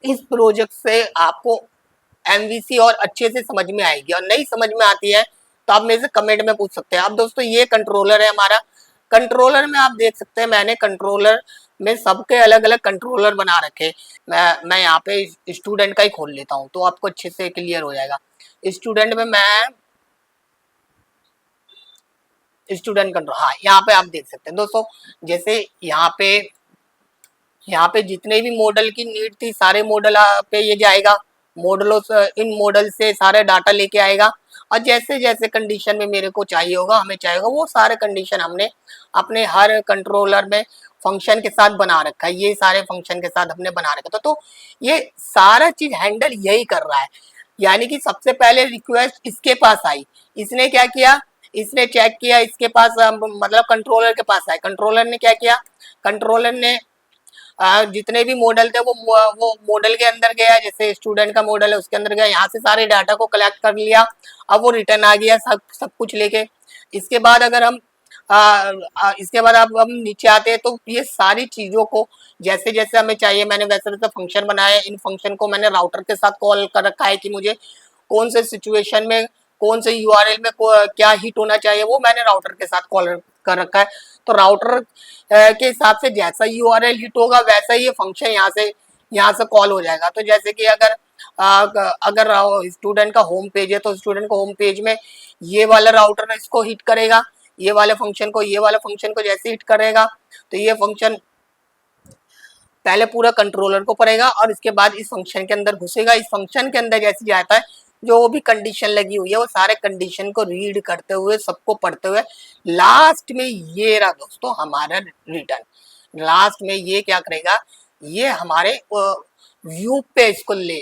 इस प्रोजेक्ट से आपको एमवीसी और अच्छे से समझ में आएगी, और नहीं समझ में आती है तो आप मेरे से कमेंट में पूछ सकते हैं। अब दोस्तों ये कंट्रोलर है हमारा। कंट्रोलर में आप देख सकते हैं मैंने कंट्रोलर में सबके अलग अलग कंट्रोलर बना रखे। मैं यहाँ पे स्टूडेंट का ही खोल लेता हूँ तो आपको अच्छे से क्लियर हो जाएगा। स्टूडेंट में मैं स्टूडेंट कंट्रोल, हाँ यहाँ पे आप देख सकते हैं दोस्तों, जैसे यहाँ पे जितने भी मॉडल की नीड थी सारे मॉडल पे ये जाएगा। मॉडलों से इन मॉडल से सारे डाटा लेके आएगा, और जैसे जैसे कंडीशन में मेरे को चाहिए होगा, हमें चाहिए होगा, वो सारे कंडीशन हमने अपने हर कंट्रोलर में फंक्शन के साथ बना रखा है। ये सारे फंक्शन के साथ हमने बना रखा था। तो ये सारा चीज हैंडल यही कर रहा है। यानी कि सबसे पहले रिक्वेस्ट इसके पास आई, इसने क्या किया, इसने चेक किया, इसके पास मतलब कंट्रोलर के पास आया। कंट्रोलर ने क्या किया, कंट्रोलर ने जितने भी मॉडल थे वो मॉडल के अंदर गया। जैसे स्टूडेंट का मॉडल है उसके अंदर गया, यहाँ से सारे डाटा को कलेक्ट कर लिया। अब वो रिटर्न आ गया सब कुछ लेके। इसके बाद अगर हम इसके बाद आप हम नीचे आते हैं तो ये सारी चीजों को जैसे जैसे हमें चाहिए मैंने वैसे वैसे फंक्शन बनाया। इन फंक्शन को मैंने राउटर के साथ कॉल कर रखा है कि मुझे कौन से सिचुएशन में कौन से यूआरएल में क्या हिट होना चाहिए वो मैंने राउटर के साथ कॉल कर रखा है। तो राउटर के हिसाब से जैसा यूआरएल हिट होगा वैसा ही ये फंक्शन यहाँ से कॉल हो जाएगा। तो जैसे कि अगर स्टूडेंट का होम पेज है तो स्टूडेंट को होम पेज में ये वाला राउटर इसको हिट करेगा, ये वाले फंक्शन को जैसे हिट करेगा तो ये फंक्शन पहले पूरा कंट्रोलर को पड़ेगा और इसके बाद इस फंक्शन के अंदर घुसेगा। इस फंक्शन के अंदर जैसे जाता है जो भी कंडीशन लगी हुई है वो सारे कंडीशन को रीड करते हुए सबको पढ़ते हुए लास्ट में ये रहा दोस्तों हमारा रिटर्न। लास्ट में ये क्या करेगा, ये हमारे व्यू पे इसको ले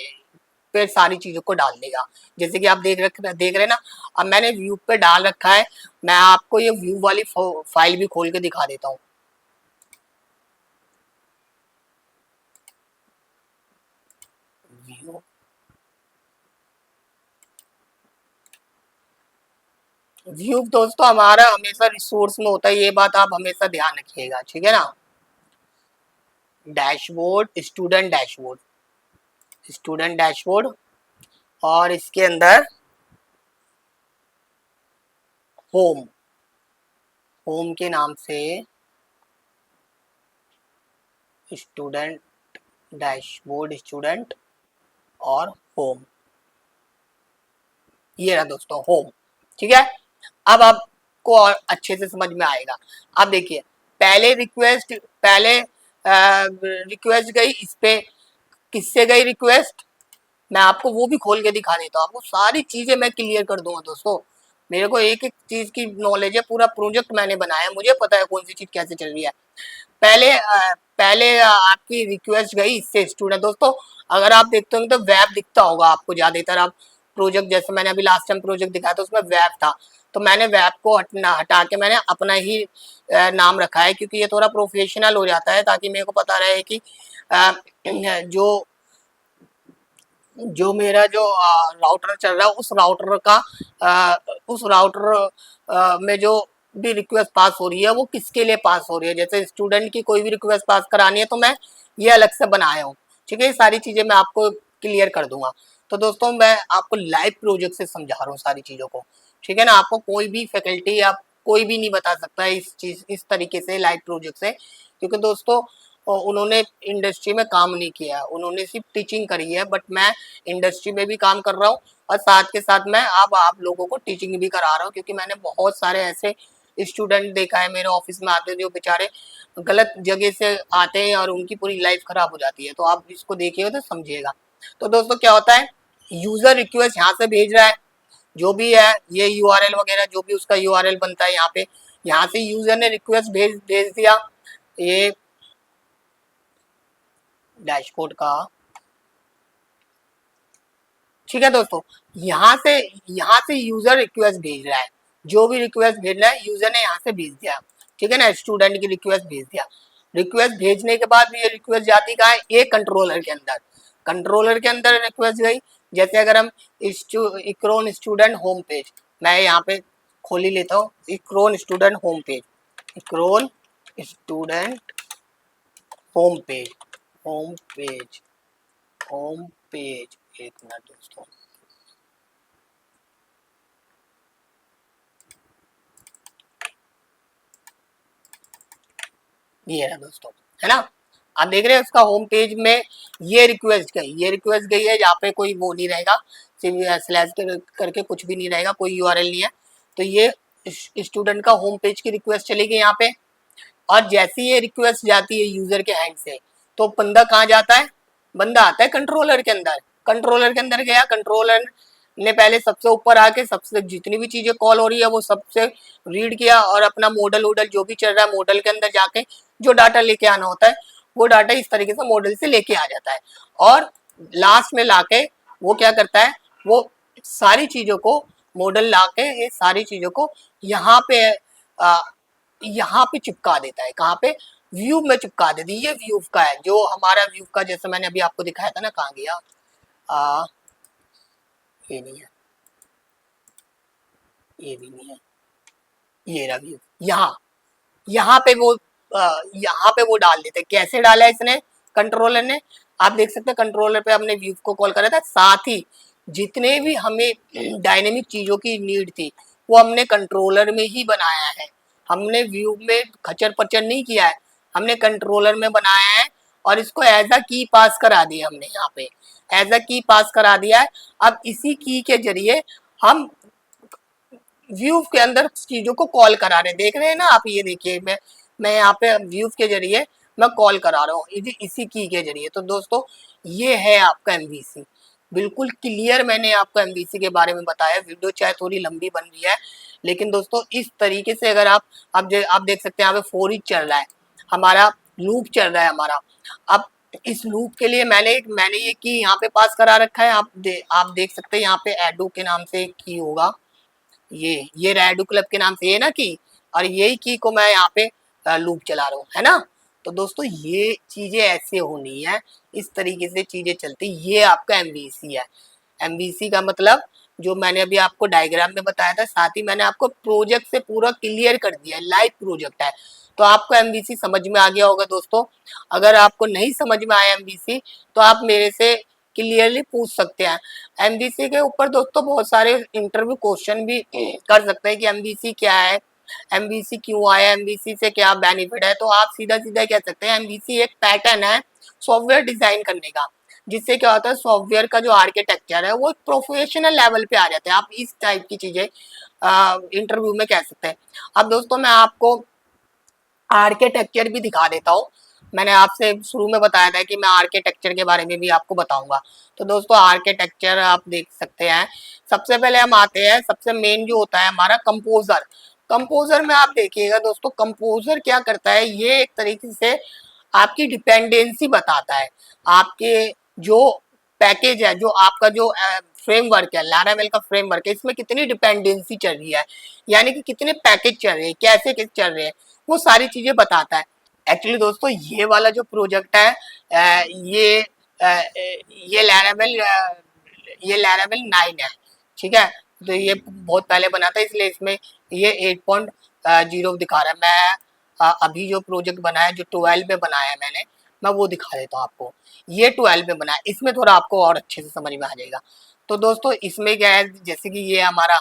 पे सारी चीजों को डाल देगा। जैसे कि आप देख रहे हैं ना, अब मैंने व्यू पे डाल रखा है। मैं आपको ये व्यू वाली फाइल भी खोल के दिखा देता हूँ। व्यू व्यू दोस्तों हमारा हमेशा रिसोर्स में होता है, ये बात आप हमेशा ध्यान रखिएगा, ठीक है ना। डैशबोर्ड, स्टूडेंट डैशबोर्ड और इसके अंदर होम, होम के नाम से स्टूडेंट डैशबोर्ड, स्टूडेंट और होम, ये रहा दोस्तों होम, ठीक है। अब आपको और अच्छे से समझ में आएगा। अब देखिए पहले रिक्वेस्ट गई, इस पे किससे गई रिक्वेस्ट, मैं आपको वो भी खोल के दिखा देता हूँ। आपको सारी चीजें मैं क्लियर कर दूंगा दोस्तों। मेरे को एक एक चीज की नॉलेज है, पूरा प्रोजेक्ट मैंने बनाया, मुझे पता है कौन सी चीज कैसे चल रही है। पहले आपकी रिक्वेस्ट गई इससे स्टूडेंट दोस्तों। अगर आप देखते होंगे तो वेब दिखता होगा आपको ज्यादातर। आप प्रोजेक्ट जैसे मैंने अभी लास्ट टाइम प्रोजेक्ट दिखाया था उसमें वेब था, तो मैंने वेब को हटा के मैंने अपना ही नाम रखा है क्योंकि ये थोड़ा प्रोफेशनल हो जाता है, ताकि मेरे को पता रहे कि जो जो मेरा जो राउटर चल रहा है उस राउटर में जो भी रिक्वेस्ट पास हो रही है वो किसके लिए पास हो रही है। जैसे स्टूडेंट की कोई भी रिक्वेस्ट पास करानी है तो मैं ये अलग से बनाया हूँ, ठीक है। ये सारी चीजें मैं आपको क्लियर कर दूंगा। तो दोस्तों मैं आपको लाइव प्रोजेक्ट से समझा रहा हूँ सारी चीजों को, ठीक है ना। आपको कोई भी फैकल्टी या कोई भी नहीं बता सकता है इस तरीके से लाइव प्रोजेक्ट से, क्योंकि दोस्तों उन्होंने इंडस्ट्री में काम नहीं किया है, उन्होंने सिर्फ टीचिंग करी है। बट मैं इंडस्ट्री में भी काम कर रहा हूँ और साथ के साथ मैं अब आप लोगों को टीचिंग भी करा रहा हूँ, क्योंकि मैंने बहुत सारे ऐसे स्टूडेंट देखा है मेरे ऑफिस में आते हैं जो बेचारे गलत जगह से आते हैं और उनकी पूरी लाइफ खराब हो जाती है। तो आप इसको देखिएगा तो समझिएगा। तो दोस्तों क्या होता है, यूजर रिक्वेस्ट यहाँ से भेज रहा है, जो भी है ये यूआरएल वगैरह जो भी उसका यूआरएल बनता है यहाँ पे, यहाँ से यूजर ने रिक्वेस्ट भेज दिया ये डैशबोर्ड का, ठीक है दोस्तों। यहाँ से यूजर रिक्वेस्ट भेज रहा है, जो भी रिक्वेस्ट भेज रहा है यूजर ने यहाँ से भेज दिया, ठीक है ना। स्टूडेंट की रिक्वेस्ट भेज दिया, रिक्वेस्ट भेजने के बाद ये रिक्वेस्ट जाती कहाँ है, ये कंट्रोलर के अंदर। कंट्रोलर के अंदर रिक्वेस्ट गई। जैसे अगर हम इक्रोन स्टूडेंट होम पेज, मैं यहाँ पे खोल ही लेता हूँ, इक्रोन स्टूडेंट होम पेज, इक्रोन student home page, home page, home page, एक मिनट दोस्तों। ये है दोस्तों, है ना। आप देख रहे हैं उसका होम पेज में ये रिक्वेस्ट गई है, यहाँ पे कोई वो नहीं रहेगा, स्लैश करके कुछ भी नहीं रहेगा, कोई यूआरएल नहीं है। तो ये स्टूडेंट का होम पेज की रिक्वेस्ट चलेगी यहाँ पे। और जैसी ये रिक्वेस्ट जाती है यूजर के हैंड से तो बंदा कहाँ जाता है, बंदा आता है कंट्रोलर के अंदर। कंट्रोलर के अंदर गया, कंट्रोलर ने पहले सबसे ऊपर आके सबसे जितनी भी चीजें कॉल हो रही है वो सबसे रीड किया और अपना मॉडल वोडल जो भी चल रहा है मॉडल के अंदर जाके जो डाटा लेके आना होता है वो डाटा इस तरीके से मॉडल से लेके आ जाता है। और लास्ट में लाके वो क्या करता है, वो सारी चीजों को मॉडल लाके ये सारी चीजों को यहाँ पे यहाँ पे चिपका देता है। कहाँ पे, व्यू में चिपका देती है। ये व्यू का है, जो हमारा व्यू का जैसे मैंने अभी आपको दिखाया था ना, कहाँ गया, ये नहीं है, ये भी नहीं है, ये रहा व्यू। यहाँ यहाँ पे वो यहाँ पे वो डाल देते। कैसे डाला इसने कंट्रोलर ने, आप देख सकते हैं कंट्रोलर पे हमने व्यू को कॉल करा था, साथ ही जितने भी हमें डायनेमिक चीजों की नीड थी वो हमने कंट्रोलर में ही बनाया है। हमने व्यू में खचर पचर नहीं किया है, हमने कंट्रोलर में बनाया है और इसको एज अ की पास करा दिया हमने। यहाँ पे एज अ की पास करा दिया है। अब इसी की के जरिए हम व्यू के अंदर चीजों को कॉल करा रहे हैं। देख रहे हैं ना आप, ये देखिए मैं यहाँ पे व्यू के जरिए मैं कॉल करा रहा हूँ इसी की के जरिए। तो दोस्तों ये है आपका एमवीसी। बिल्कुल क्लियर मैंने आपको एमवीसी के बारे में बताया। वीडियो चाहे थोड़ी लंबी बन रही है, लेकिन दोस्तों इस तरीके से अगर आप देख सकते हैं यहाँ पे फोर ईच चल रहा है, हमारा लूप चल रहा है हमारा। अब इस लूप के लिए मैंने ये की यहाँ पे पास करा रखा है। आप देख सकते हैं यहाँ पे एडो के नाम से की होगा, ये रेडू क्लब के नाम से ये ना की, और यही की को मैं यहाँ पे लूप चला रहा हूँ, है ना। तो दोस्तों ये चीजें ऐसे होनी है, इस तरीके से चीजें चलती। ये आपका एमवीसी है। एमवीसी का मतलब जो मैंने अभी आपको डायग्राम में बताया था, साथ ही मैंने आपको प्रोजेक्ट से पूरा क्लियर कर दिया है, लाइव प्रोजेक्ट है। तो आपको एमवीसी समझ में आ गया होगा दोस्तों। अगर आपको नहीं समझ में आया एमवीसी तो आप मेरे से क्लियरली पूछ सकते हैं। एमवीसी के ऊपर दोस्तों बहुत सारे इंटरव्यू क्वेश्चन भी कर सकते हैं कि एमवीसी क्या है, एमवीसी क्यों आया, एमवीसी से क्या बेनिफिट है। तो आप सीधा सीधा कह सकते हैं एमवीसी एक पैटर्न है सॉफ्टवेयर डिजाइन करने का, जिससे क्या होता है सॉफ्टवेयर का जो आर्किटेक्चर है वो प्रोफेशनल लेवल पे आ जाता है। आप इस टाइप की चीजें इंटरव्यू में कह सकते हैं। अब दोस्तों मैं आपको आर्किटेक्चर भी दिखा देता हूँ। मैंने आपसे शुरू में बताया था कि मैं आर्किटेक्चर के बारे में भी आपको बताऊंगा। तो दोस्तों आर्किटेक्चर आप देख सकते हैं। सबसे पहले हम आते हैं, सबसे मेन जो होता है हमारा कंपोजर। कंपोजर में आप देखिएगा दोस्तों, कंपोजर क्या करता है, ये एक तरीके से आपकी डिपेंडेंसी बताता है। आपके जो पैकेज है, जो आपका जो फ्रेमवर्क है, लैरावेल का फ्रेमवर्क है, इसमें कितनी डिपेंडेंसी चल रही है, यानी कि कितने पैकेज चल रहे हैं, कैसे चल रहे हैं, वो सारी चीजें बताता है। एक्चुअली दोस्तों ये वाला जो प्रोजेक्ट है ये लैरावेल 9 है, ठीक है। तो ये बहुत पहले बना था, इसलिए इसमें ये 8.0 दिखा रहा है। मैं अभी जो प्रोजेक्ट बनाया, जो 12 में बनाया है मैंने, मैं वो दिखा देता हूँ आपको। ये 12 में बनाया, इसमें थोड़ा आपको और अच्छे से समझ में आ जाएगा। तो दोस्तों इसमें क्या है, जैसे कि ये हमारा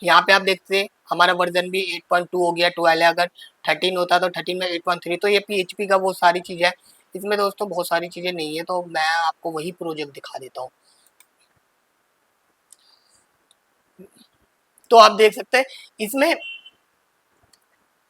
यहाँ पे आप देखते हैं हमारा वर्जन भी 8.2 हो गया, 12 है। अगर 13 होता तो 13 में 8.3। तो ये पीएचपी का वो सारी चीज़ है। इसमें दोस्तों बहुत सारी चीज़ें नहीं है, तो मैं आपको वही प्रोजेक्ट दिखा देता हूँ। तो आप देख सकते हैं इसमें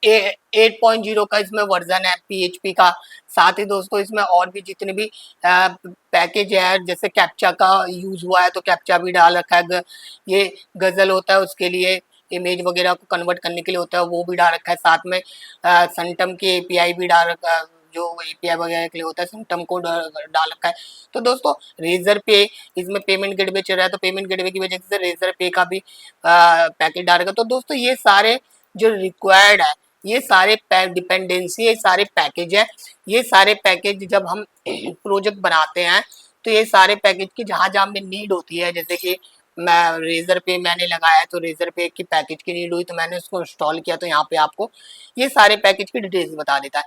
8.0 का इसमें वर्जन है पीएचपी का। साथ ही दोस्तों इसमें और भी जितने भी पैकेज है, जैसे कैप्चा का यूज हुआ है तो कैप्चा भी डाल रखा है। ये गजल होता है उसके लिए, इमेज वगैरह को कन्वर्ट करने के लिए होता है, वो भी डाल रखा है। साथ में संटम के एपीआई भी डाल रखा है, जो एपीआई वगैरह के लिए होता है संटम को डाल रखा है। तो दोस्तों रेजर पे, इसमें पेमेंट गेटवे चल रहा है, तो पेमेंट गेटवे की वजह से रेजर पे का भी पैकेज डाल रखा है। तो दोस्तों ये सारे जो रिक्वायर्ड है, ये सारे डिपेंडेंसी, ये सारे पैकेज है। ये सारे पैकेज जब हम प्रोजेक्ट बनाते हैं तो ये सारे पैकेज की जहाँ जहाँ में नीड होती है, जैसे कि मैं रेजर पे मैंने लगाया तो रेजर पे की पैकेज की नीड हुई तो मैंने उसको इंस्टॉल किया, तो यहाँ पे आपको ये सारे पैकेज की डिटेल्स बता देता है।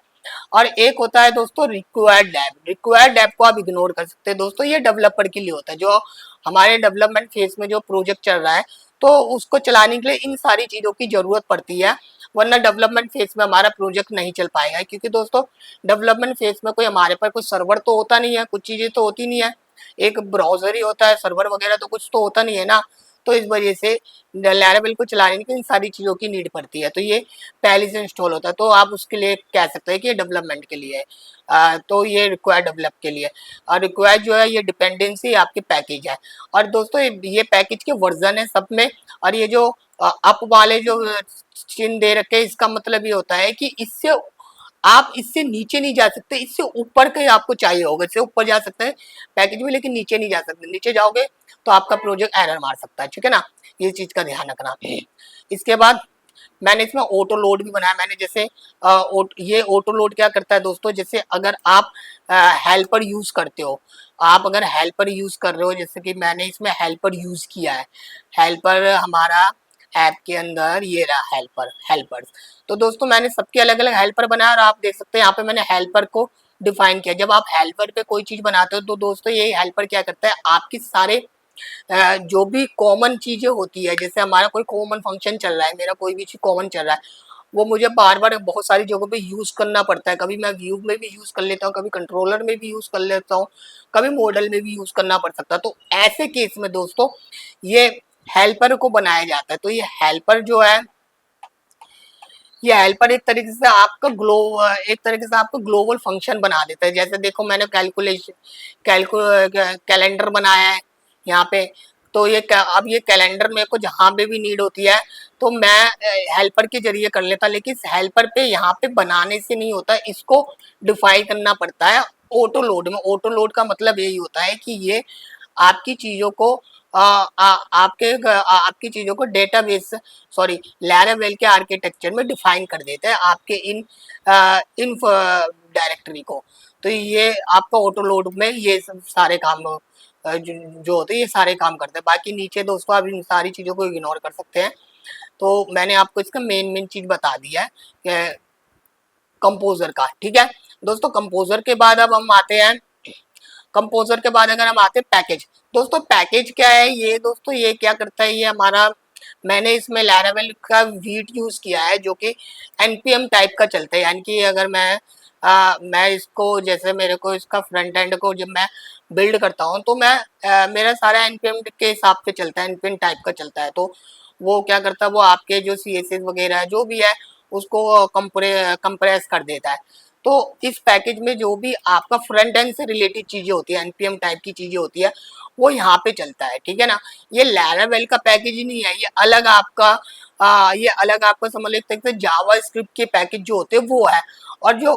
और एक होता है दोस्तों रिक्वायर्ड ऐप। रिक्वायर्ड ऐप को आप इग्नोर कर सकते हैं दोस्तों, ये डेवलपर के लिए होता है। जो हमारे डेवलपमेंट फेज में जो प्रोजेक्ट चल रहा है तो उसको चलाने के लिए इन सारी चीज़ों की ज़रूरत पड़ती है, वरना डेवलपमेंट फेज में हमारा प्रोजेक्ट नहीं चल पाएगा। क्योंकि दोस्तों डेवलपमेंट फेज में कोई हमारे पास कोई सर्वर तो होता नहीं है, कुछ चीज़ें तो होती नहीं है, एक ब्राउजर ही होता है, सर्वर वगैरह तो कुछ तो होता नहीं है ना। तो इस वजह से लैरावेल को चलाने के लिए इन सारी चीज़ों की नीड पड़ती है। तो ये पहले से इंस्टॉल होता है, तो आप उसके लिए कह सकते हैं कि ये डेवलपमेंट के लिए है। तो ये रिक्वायर्ड डेवलप के लिए। और रिक्वायर्ड जो है ये डिपेंडेंसी आपके पैकेज है। और दोस्तों ये पैकेज के वर्जन है सब में। और ये जो अप वाले जो चिन्ह दे रखे हैं, इसका मतलब ये होता है कि इससे आप इससे नीचे नहीं जा सकते, इससे ऊपर के आपको चाहिए होगा। इससे ऊपर जा सकते हैं पैकेज में, लेकिन नीचे नहीं जा सकते। नीचे जाओगे तो आपका प्रोजेक्ट एरर मार सकता है, ठीक है ना। ये चीज का ध्यान रखना। इसके बाद मैंने इसमें ऑटो लोड भी बनाया। मैंने जैसे ये ऑटो लोड क्या करता है दोस्तों, जैसे अगर आप हेल्पर यूज करते हो, आप अगर हेल्पर यूज कर रहे हो, जैसे कि मैंने इसमें हेल्पर यूज किया है। हेल्पर हमारा ऐप के अंदर ये रहा हेल्पर्स। तो दोस्तों मैंने सबके अलग अलग हेल्पर बनाया और आप देख सकते हैं यहाँ पे मैंने हेल्पर को डिफाइन किया। जब आप हेल्पर पे कोई चीज बनाते हो तो दोस्तों ये हेल्पर क्या करता है, आपकी सारे जो भी कॉमन चीजें होती है, जैसे हमारा कोई कॉमन फंक्शन चल रहा है, मेरा कोई भी चीज कॉमन चल रहा है, वो मुझे बार बार बहुत सारी जगहों पे यूज करना पड़ता है। कभी मैं व्यू में भी यूज कर लेता हूँ, कभी कंट्रोलर में भी यूज कर लेता हूँ, कभी मॉडल में भी यूज करना पड़ सकता है। तो ऐसे केस में दोस्तों ये हेल्पर को बनाया जाता है। तो ये हेल्पर जो है, ये हेल्पर एक तरीके से आपका ग्लोबल फंक्शन बना देता है। जैसे देखो मैंने कैलकु कैलेंडर बनाया है यहाँ पे। तो अब ये कैलेंडर मेरे को जहाँ पे भी नीड होती है तो मैं हेल्पर के जरिए कर लेता, लेकिन हेल्पर पे यहाँ पे बनाने से नहीं होता, इसको डिफाइन करना पड़ता है ऑटो लोड में। ऑटो लोड का मतलब यही होता है कि ये आपकी चीजों को आपकी चीजों को डेटाबेस सॉरी लैरावेल के आर्किटेक्चर में डिफाइन कर देते हैं आपके इन डायरेक्टरी को। तो ये आपका ऑटो लोड में ये सारे काम जो होते हैं ये सारे काम करते हैं। बाकी नीचे दोस्तों आप इन सारी चीजों को इग्नोर कर सकते हैं। तो मैंने आपको इसका मेन चीज बता दिया है कंपोजर का, ठीक है दोस्तों। कंपोजर के बाद अब हम आते हैं, कंपोजर के बाद अगर हम आते हैं पैकेज। दोस्तों पैकेज क्या है, ये दोस्तों ये क्या करता है, ये हमारा मैंने इसमें लैरावेल का वीट यूज किया है जो कि एनपीएम टाइप का चलता है। यानी कि अगर मैं इसको जैसे मेरे को इसका फ्रंट एंड को जब मैं बिल्ड करता हूँ तो मेरा सारा एनपीएम के हिसाब से चलता है, एनपीएम टाइप का चलता है। तो वो क्या करता है, वो आपके जो सीएसएस वगैरह है जो भी है उसको कंप्रेस कर देता है। तो इस पैकेज में जो भी आपका फ्रंट एंड से रिलेटेड चीजें होती है, एनपीएम टाइप की चीजें होती है, वो यहाँ पे चलता है, ठीक है ना। ये लैरावेल का पैकेज ही नहीं है, ये अलग आपका समझ सकते हैं जावा स्क्रिप्ट के पैकेज जो होते हैं वो है। और जो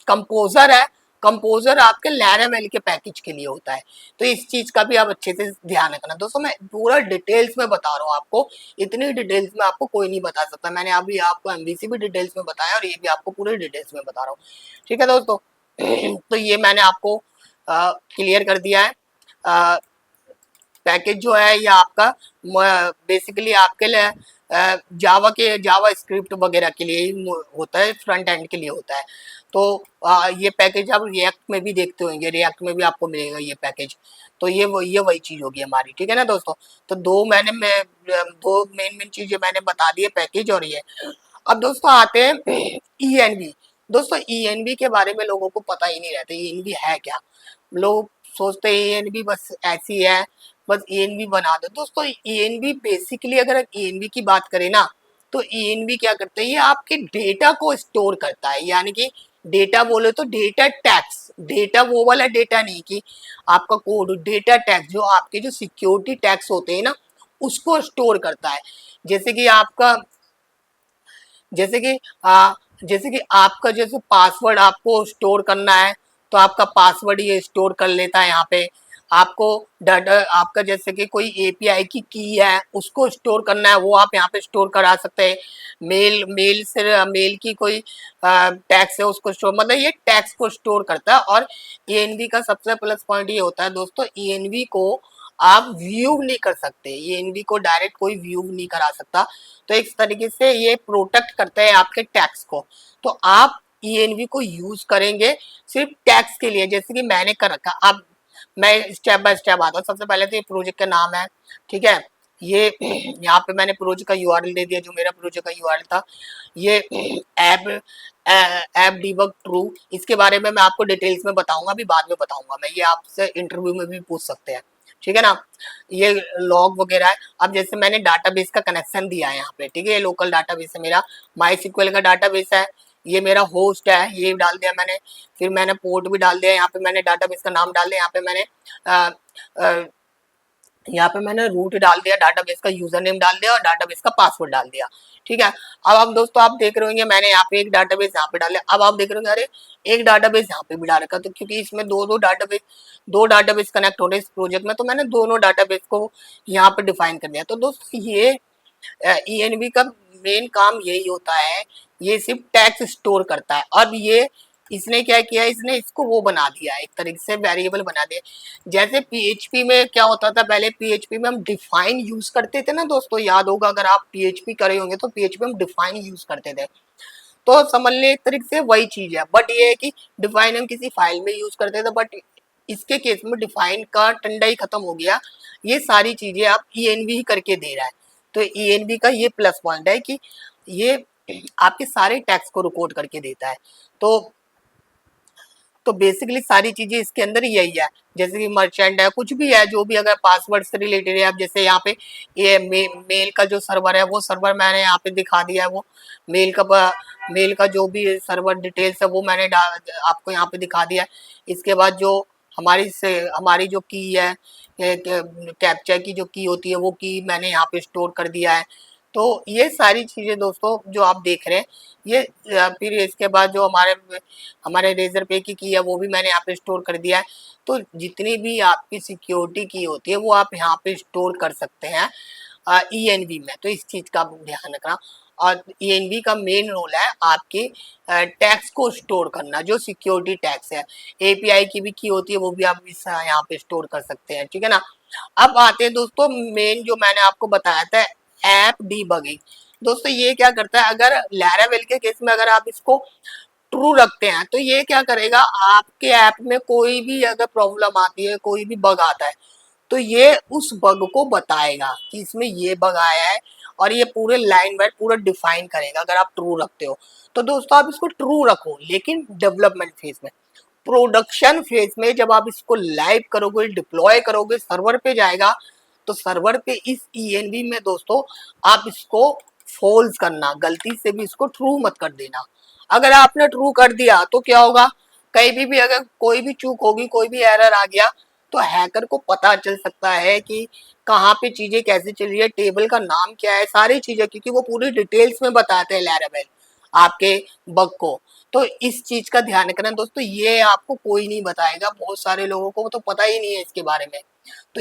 कंपोजर है, कंपोजर आपके लैरावेल के पैकेज के लिए होता है। तो इस चीज का भी आप अच्छे से ध्यान रखना दोस्तों। मैं पूरा डिटेल्स में बता रहा हूँ आपको, इतनी डिटेल्स में आपको कोई नहीं बता सकता। मैंने अभी आपको एमवीसी भी डिटेल्स में बताया और ये भी आपको पूरे डिटेल्स में बता रहा हूँ, ठीक है दोस्तों। तो ये मैंने आपको क्लियर कर दिया है। पैकेज जो है ये आपका बेसिकली आपके लिए जावा स्क्रिप्ट वगैरह के लिए ही होता है, फ्रंट एंड के लिए होता है। तो ये पैकेज आप रिएक्ट में भी देखते होंगे, रिएक्ट में भी आपको मिलेगा ये पैकेज। तो ये वही चीज होगी हमारी, ठीक है ना दोस्तों। तो दो मेन चीजें मैंने बता दी है, पैकेज और ये। अब दोस्तों आते हैं ईएनवी। दोस्तों ईएनवी के बारे में लोगों को पता ही नहीं रहता, ईएनवी है क्या। लोग सोचते हैं ईएनवी बस ऐसी है, बस ईएनवी बना दो। दोस्तों ईएनवी बेसिकली अगर ईएनवी की बात करें ना, तो ईएनवी क्या करता है, ये आपके डेटा को स्टोर करता है। यानी कि डेटा बोले तो डेटा टैग्स, डेटा वो वाला डेटा नहीं कि आपका कोड, डेटा टैग्स जो आपके जो सिक्योरिटी टैग्स होते हैं ना उसको स्टोर करता है। जैसे कि आपका जैसे कि जैसे कि आपका जैसे पासवर्ड आपको स्टोर करना है तो आपका पासवर्ड ये स्टोर कर लेता है यहाँ पे। आपको डाटा आपका जैसे कि कोई एपीआई की है उसको स्टोर करना है, वो आप यहाँ पे स्टोर करा सकते हैं। मेल की कोई टैक्स है उसको स्टोर, मतलब ये टैक्स को स्टोर करता है। और ईएनवी का सबसे प्लस पॉइंट ये होता है दोस्तों, ईएनवी को आप व्यू नहीं कर सकते, ईएनवी को डायरेक्ट कोई व्यू नहीं करा सकता। तो इस तरीके से ये प्रोटेक्ट करते हैं आपके टैक्स को। तो आप ईएनवी को यूज करेंगे सिर्फ टैक्स के लिए, जैसे कि मैंने कर रखा। अब मैं स्टेप बाय स्टेप आता हूँ। सबसे पहले तो ये प्रोजेक्ट का नाम है, ठीक है। ये यहाँ पे मैंने प्रोजेक्ट का यूआरएल दे दिया, जो मेरा प्रोजेक्ट का यूआरएल था। ये ऐप डीबग ट्रू, इसके बारे में मैं आपको डिटेल्स में बताऊंगा, अभी बाद में बताऊंगा मैं, ये आपसे इंटरव्यू में भी पूछ सकते हैं, ठीक है ना। ये लॉग वगैरह है। अब जैसे मैंने डाटाबेस का कनेक्शन दिया है यहाँ पे, ठीक है, ये लोकल डाटाबेस है मेरा, माई सिक्वल का डाटाबेस है, ये मेरा होस्ट है, ये डाल दिया मैंने। फिर मैंने पोर्ट भी डाल दिया, यहाँ पे मैंने डाटाबेस का नाम डाल दिया, यहाँ पे मैंने रूट डाल दिया, डाटाबेस का यूजर नेम डाल दिया और डाटाबेस का पासवर्ड डाल दिया, ठीक है। अब आप दोस्तों आप देख रहे होंगे मैंने यहाँ पे एक डाटाबेस यहाँ पे डाले। अब आप देख रहे होंगे अरे एक डाटाबेस यहाँ पे भी डाल रखा, तो क्योंकि इसमें दो डाटाबेस कनेक्ट हो रहे इस प्रोजेक्ट में, तो मैंने दोनों डाटाबेस को यहाँ पे डिफाइन कर दिया। तो दोस्तों ये ईएनवी का मेन काम यही होता है, ये सिर्फ टैक्स स्टोर करता है। अब ये इसने क्या किया, इसने इसको वो बना दिया, एक तरीके से वेरिएबल बना दिया। जैसे पीएचपी में क्या होता था, पहले पीएचपी में हम डिफाइन यूज करते थे ना दोस्तों, याद होगा अगर आप पीएचपी करे होंगे तो पीएचपी में डिफाइन यूज करते थे। तो समझ ले एक तरीके से वही चीज है, बट ये है कि डिफाइन हम किसी फाइल में यूज करते थे, बट इसके केस में डिफाइन का टंडा ही खत्म हो गया। ये सारी चीजें आप ईएनवी ही करके दे रहा है। तो ईएनवी का ये प्लस पॉइंट है कि ये आपके सारे टैक्स को रिकॉर्ड करके देता है। तो बेसिकली सारी चीजें इसके अंदर यही है, जैसे कि मर्चेंट है, कुछ भी है, जो भी अगर पासवर्ड से रिलेटेड है। अब जैसे यहाँ पे ये मेल का जो सर्वर है, वो सर्वर मैंने यहाँ पे दिखा दिया है। वो मेल का जो भी सर्वर डिटेल्स है वो मैंने आपको यहाँ पे दिखा दिया है। इसके बाद जो हमारी जो की है, कैप्चा की जो की होती है, वो की मैंने यहाँ पे स्टोर कर दिया है। तो ये सारी चीजें दोस्तों जो आप देख रहे हैं, ये फिर इसके बाद जो हमारे रेजर पे की है वो भी मैंने यहाँ पे स्टोर कर दिया है। तो जितनी भी आपकी सिक्योरिटी की होती है वो आप यहाँ पे स्टोर कर सकते हैं ईएनवी में। तो इस चीज का ध्यान रखना। और ईएनवी का मेन रोल है आपके टैक्स को स्टोर करना, जो सिक्योरिटी टैक्स है। एपीआई की भी की होती है, वो भी आप इस यहाँ पे स्टोर कर सकते हैं, ठीक है ना। अब आते हैं दोस्तों मेन जो मैंने आपको बताया था, ऐप डीबगिंग। दोस्तों ये क्या करता है, अगर लैरावेल के केस में अगर आप इसको ट्रू रखते हैं तो ये क्या करेगा, आपके ऐप में कोई भी अगर प्रॉब्लम आती है, कोई भी बग आता है, तो ये उस बग को बताएगा कि इसमें ये बग आया है, और ये पूरे लाइन वाइज पूरा डिफाइन करेगा अगर आप ट्रू रखते हो। तो दोस्तों आप इसको ट्रू रखो, लेकिन डेवलपमेंट फेज में। प्रोडक्शन फेज में जब आप इसको लाइव करोगे, डिप्लॉय करोगे, सर्वर पे जाएगा, तो सर्वर पे इस ईएनवी में दोस्तों आप इसको फॉल्स करना, गलती से भी इसको ट्रू मत कर देना। अगर आपने ट्रू कर दिया तो क्या होगा, कहीं भी अगर कोई भी चूक होगी, कोई भी एरर आ गया, तो हैकर को पता चल सकता है कि कहाँ पे चीजें कैसे चल रही है, टेबल का नाम क्या है, सारी चीजें, क्योंकि वो पूरी डिटेल्स में बताते हैं लैरावेल आपके बग को। तो इस चीज का ध्यान रखना दोस्तों, ये आपको कोई नहीं बताएगा, बहुत सारे लोगों को तो पता ही नहीं है इसके बारे में। तो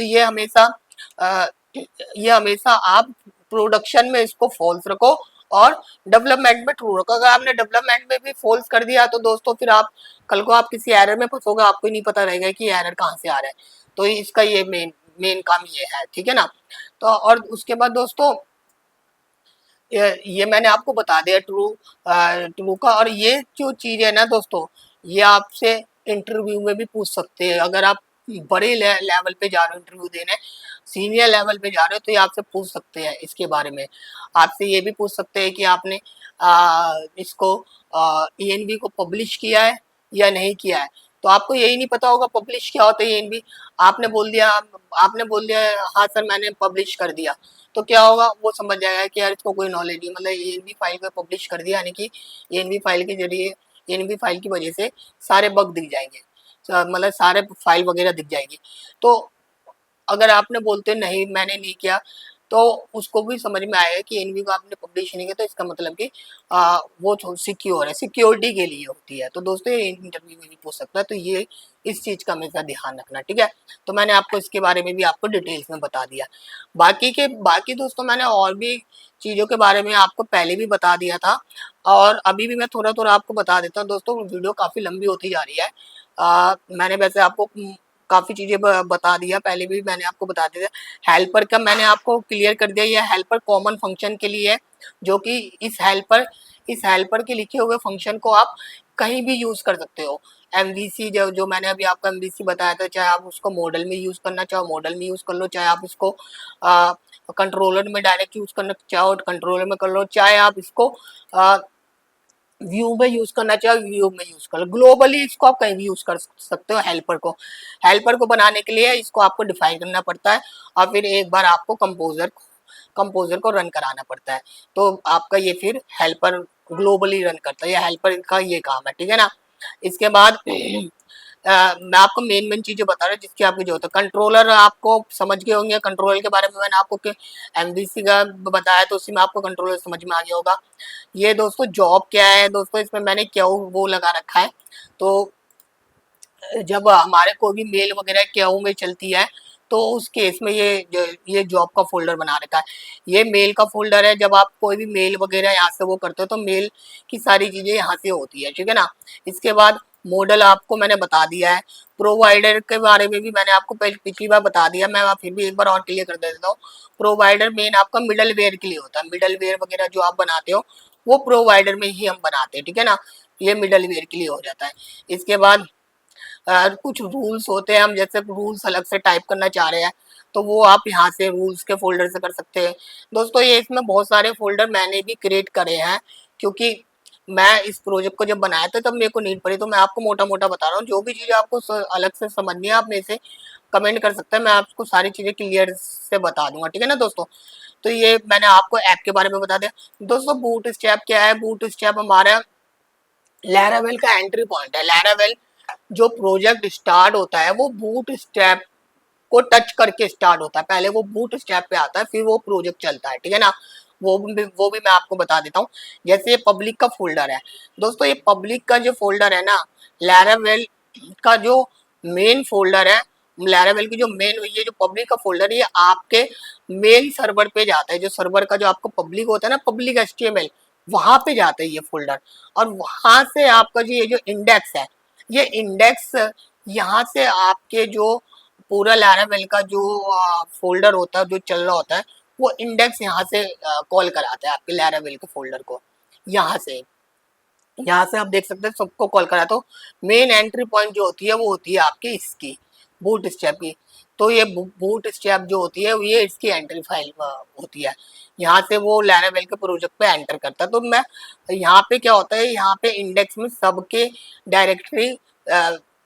अ, ये हमेशा आप प्रोडक्शन में इसको फॉल्स रखो और डेवलपमेंट में ट्रू रखो। अगर आपने डेवलपमेंट में भी फॉल्स कर दिया तो दोस्तों फिर आप कल को आप किसी एरर में फंसोगे, आपको ही नहीं पता रहेगा कि एरर कहाँ से आ रहा है। तो इसका ये मेन काम ये है, ठीक है ना। तो और उसके बाद दोस्तों ये मैंने आपको बता दिया ट्रू का। और ये जो चीज है ना दोस्तों, ये आपसे इंटरव्यू में भी पूछ सकते हैं। अगर आप बड़े लेवल पे जा रहे हो इंटरव्यू देने, सीनियर लेवल पे जा रहे हो, तो ये आपसे पूछ सकते हैं इसके बारे में। आपसे ये भी पूछ सकते हैं कि आपने इसको ईएनवी को पब्लिश किया है या नहीं किया है। तो आपको यही नहीं पता होगा पब्लिश क्या होता है ईएनवी। आपने बोल दिया हाँ सर मैंने पब्लिश कर दिया, तो क्या होगा, वो समझ जाएगा कि यार इसको कोई नॉलेज नहीं, मतलब एएनवी फाइल को पब्लिश कर दिया, यानी कि एएनवी फाइल के जरिए, एएनवी फाइल की वजह से सारे बग दिख जाएंगे, मतलब सारे फाइल वगैरह दिख जाएगी। तो अगर आपने बोलते नहीं मैंने नहीं किया, तो उसको भी समझ में आएगा कि एनवी को आपने पब्लिश नहीं किया, तो इसका मतलब कि वो सिक्योर है, सिक्योरिटी के लिए होती है। तो दोस्तों ये इंटरव्यू में भी पूछ सकता है, तो ये इस चीज का हमेशा ध्यान रखना, ठीक है। तो मैंने आपको इसके बारे में भी आपको डिटेल्स में बता दिया। बाकी दोस्तों मैंने और भी चीजों के बारे में आपको पहले भी बता दिया था, और अभी भी मैं थोड़ा थोड़ा आपको बता देता हूँ। दोस्तों वीडियो काफी लंबी होती जा रही है। मैंने वैसे आपको काफी चीजें बता दिया, पहले भी मैंने आपको बता दिया। हेल्पर का मैंने आपको क्लियर कर दिया, ये हेल्पर कॉमन फंक्शन के लिए है, जो कि इस हेल्पर के लिखे हुए फंक्शन को आप कहीं भी यूज कर सकते हो। एमवीसी जो मैंने अभी आपको एमवीसी बताया था, चाहे आप उसको मॉडल में यूज करना चाहो मॉडल में यूज कर लो, चाहे आप इसको कंट्रोलर में डायरेक्ट यूज करना चाहो कंट्रोलर में कर लो, चाहे आप इसको व्यू में यूज करना चाहे व्यू में यूज कर लो। ग्लोबली इसको आप कहीं भी यूज कर सकते हो। हेल्पर को बनाने के लिए इसको आपको डिफाइन करना पड़ता है, और फिर एक बार आपको कंपोजर को रन कराना पड़ता है, तो आपका ये फिर हेल्पर ग्लोबली रन करता है। ये हेल्पर का ये काम है, ठीक है ना। इसके बाद मैं आपको मेन चीजें बता रहा हूँ जिसकी आपकी जरूरत है। कंट्रोलर आपको समझ गए होंगे, कंट्रोलर के बारे में मैंने आपको एमवीसी का बताया, तो उसी में आपको कंट्रोलर समझ में आ गया होगा। ये दोस्तों जॉब क्या है दोस्तों, इसमें मैंने क्या वो लगा रखा है। तो जब हमारे कोई भी मेल वगैरह क्या में चलती है, तो उस केस में ये जॉब का फोल्डर बना रखा है। ये मेल का फोल्डर है, जब आप कोई भी मेल वगैरह यहाँ से वो करते हो तो मेल की सारी चीजें यहाँ से होती है, ठीक है ना। इसके बाद मॉडल आपको मैंने बता दिया है। प्रोवाइडर के बारे में भी मैंने आपको पिछली बार बता दिया, मैं फिर भी एक बार और क्लियर कर देता हूँ। प्रोवाइडर मेन आपका मिडल वेयर के लिए होता है। मिडल वेयर वगैरह जो आप बनाते हो वो प्रोवाइडर में ही हम बनाते हैं, ठीक है ना। ये मिडल वेयर के लिए हो जाता है। इसके बाद कुछ रूल्स होते हैं, हम जैसे रूल्स अलग से टाइप करना चाह रहे हैं तो वो आप यहाँ से रूल्स के फोल्डर से कर सकते हैं। दोस्तों ये इसमें बहुत सारे फोल्डर मैंने भी क्रिएट करे हैं, क्योंकि मैं इस प्रोजेक्ट को जब बनाया था तब मेरे को नीड पड़ी, तो मैं आपको मोटा मोटा बता रहा हूँ। जो भी चीज़ें आपको अलग से समझनी है आप मेरे से कमेंट कर सकते हैं, मैं आपको सारी चीज़ें क्लियर से बता दूंगा, ठीक है ना दोस्तों। तो ये मैंने आपको ऐप के बारे में बता दिया। दोस्तों बूट स्टेप क्या है? बूट स्टेप हमारा लैरावेल का एंट्री पॉइंट है। लैरावेल जो प्रोजेक्ट स्टार्ट होता है वो बूट स्टेप को टच करके स्टार्ट होता है। पहले वो बूट स्टेप पे आता है, फिर वो प्रोजेक्ट चलता है, ठीक है ना। वो भी मैं आपको बता देता हूँ। जैसे ये पब्लिक का फोल्डर है दोस्तों, ये पब्लिक का जो फोल्डर है ना, लैरावेल का जो मेन फोल्डर है, लैरावेल की जो मेन, ये जो पब्लिक का फोल्डर है ये आपके मेन सर्वर पे जाता है। जो सर्वर का जो आपको पब्लिक होता है ना, पब्लिक HTML, वहां पे जाता है ये फोल्डर। और वहां से आपका जो ये जो इंडेक्स है, ये इंडेक्स यहाँ से आपके जो पूरा लैरावेल का जो फोल्डर होता है जो चल रहा होता है, वो इंडेक्स यहाँ से कॉल कराता है आपके लैरावेल के फोल्डर को। यहाँ से आप देख सकते हैं सबको कॉल करा। तो मेन एंट्री पॉइंट जो होती है वो होती है आपकी इसकी बूट स्टेप की। तो ये बूट स्टेप जो होती है ये इसकी एंट्री फाइल होती है। यहाँ से वो लैरावेल के प्रोजेक्ट पे एंटर करता है। तो मैं यहाँ पे क्या होता है, यहाँ पे इंडेक्स में सबके डायरेक्टरी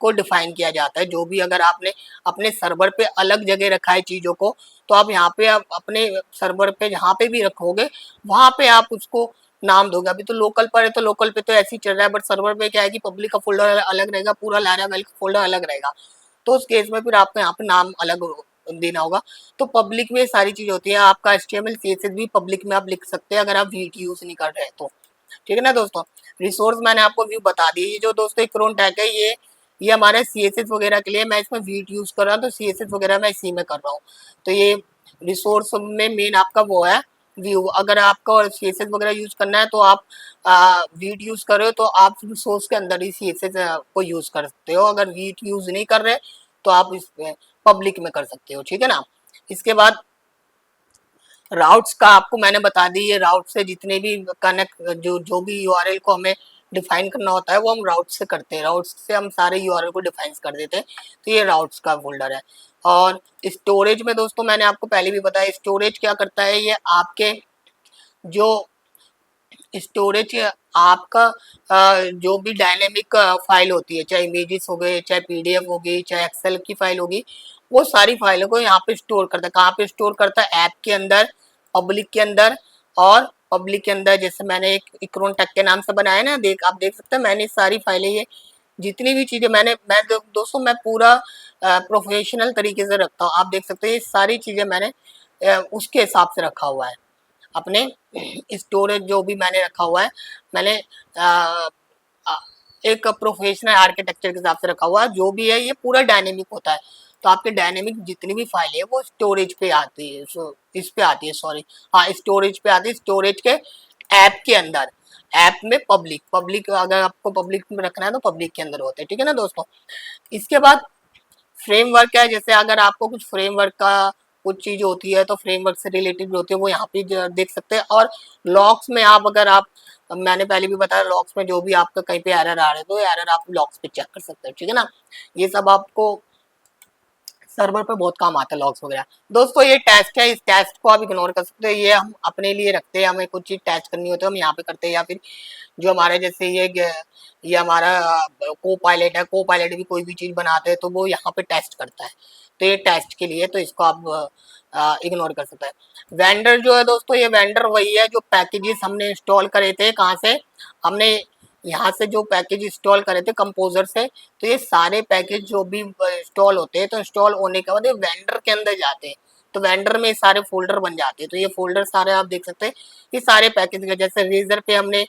को डिफाइन किया जाता है। जो भी अगर आपने अपने सर्वर पे अलग जगह रखा है चीजों को, तो आप यहाँ पे आप अपने सर्वर पे जहाँ पे भी रखोगे वहां पे आप उसको नाम दोगे। अभी तो लोकल पर है तो लोकल पे तो ऐसे ही चल रहा है, बट सर्वर पे क्या है कि पब्लिक का फोल्डर अलग रहेगा, पूरा लैरावेल का फोल्डर अलग रहेगा। तो उस केस में फिर आपको यहाँ पे नाम अलग देना होगा। तो पब्लिक में सारी चीज होती है। आपका HTML CSS भी पब्लिक में आप लिख सकते हैं अगर आप वीट यूज नहीं कर रहे तो, ठीक है ना दोस्तों। रिसोर्स मैंने आपको व्यू बता दी। ये जो दोस्तों इक्रोन टैग है ये हमारे CSS वगैरह के लिए, मैं इसमें वीट यूज कर रहा हूँ तो CSS वगैरह मैं इसी में कर रहा हूँ। तो ये रिसोर्स में मेन आपका वो है व्यू। अगर आपको CSS वगैरह यूज करना है तो आप वीट यूज कर रहे हो तो आप रिसोर्स के अंदर ही CSS को यूज कर सकते हो। अगर वीट यूज नहीं कर रहे तो आप इस पब्लिक में कर सकते हो, ठीक है ना। इसके बाद राउट्स का आपको मैंने बता दी। ये राउट से जितने भी कनेक्ट जो भी यूआरएल को हमें डिफाइन करना होता है वो हम राउट से करते हैं। राउट से हम सारे यूआरएल को डिफाइन कर देते हैं। तो ये राउट्स का फोल्डर है। और स्टोरेज में दोस्तों मैंने आपको पहले भी बताया, स्टोरेज क्या करता है, ये आपके जो स्टोरेज आपका जो भी डायनेमिक फाइल होती है, चाहे इमेजेस हो गए, चाहे PDF होगी, चाहे एक्सेल की फाइल होगी, वो सारी फाइलों को यहाँ पे स्टोर करता है। कहाँ पे स्टोर करता है? ऐप के अंदर, पब्लिक के अंदर। और पब्लिक के अंदर जैसे मैंने एक इक्रोन टेक के नाम से बनाया ना, आप देख सकते हैं मैंने सारी फाइलें, ये जितनी भी चीजें मैं दोस्तों मैं पूरा प्रोफेशनल तरीके से रखता हूँ। आप देख सकते हैं ये सारी चीजें मैंने उसके हिसाब से रखा हुआ है। अपने स्टोरेज जो भी मैंने रखा हुआ है, मैंने एक प्रोफेशनल आर्किटेक्चर के हिसाब से रखा हुआ है। जो भी है ये पूरा डायनेमिक होता है। तो आपके डायनेमिक जितनी भी फाइल है वो स्टोरेज पे आती है, इस पे आती है, सॉरी, हाँ स्टोरेज पे आती है, स्टोरेज के ऐप के अंदर। ऐप में पब्लिक अगर आपको पब्लिक में रखना है तो पब्लिक के अंदर होते हैं, ठीक है ना दोस्तों। इसके बाद फ्रेमवर्क है। जैसे अगर आपको कुछ फ्रेमवर्क का कुछ चीज होती है तो फ्रेमवर्क से रिलेटेड भी होती है, वो यहाँ पे देख सकते हैं। और लॉग्स में आप अगर आप, मैंने पहले भी बताया, लॉग्स में जो भी आपका कहीं पे एरर आ रहे हैं तो एरर आप लॉग्स पे चेक कर सकते हैं, ठीक है ना। ये सब आपको सर्वर पे बहुत काम आता है, लॉग्स वगैरह। दोस्तों ये टेस्ट है, इस टेस्ट को आप इग्नोर कर सकते हैं, ये हम अपने लिए रखते हैं। हमें कुछ चीज टेस्ट करनी होती है हम यहाँ पे करते हैं, या फिर जो हमारे जैसे ये हमारा को पायलट है, को पायलट भी कोई भी चीज बनाते हैं तो वो यहाँ पे टेस्ट करता है। तो ये टेस्ट के लिए, तो इसको आप इग्नोर कर सकते हैं। वेंडर जो है दोस्तों, ये वेंडर वही है जो पैकेजेस हमने इंस्टॉल करे थे। कहाँ से? हमने यहाँ से जो पैकेज इंस्टॉल करे थे कंपोजर से। तो ये सारे पैकेज जो भी इंस्टॉल होते हैं तो इंस्टॉल होने के बाद ये वेंडर के अंदर जाते हैं। तो वेंडर में सारे फोल्डर बन जाते हैं। तो ये फोल्डर सारे आप देख सकते हैं, ये सारे पैकेज, जैसे रेजर पे हमने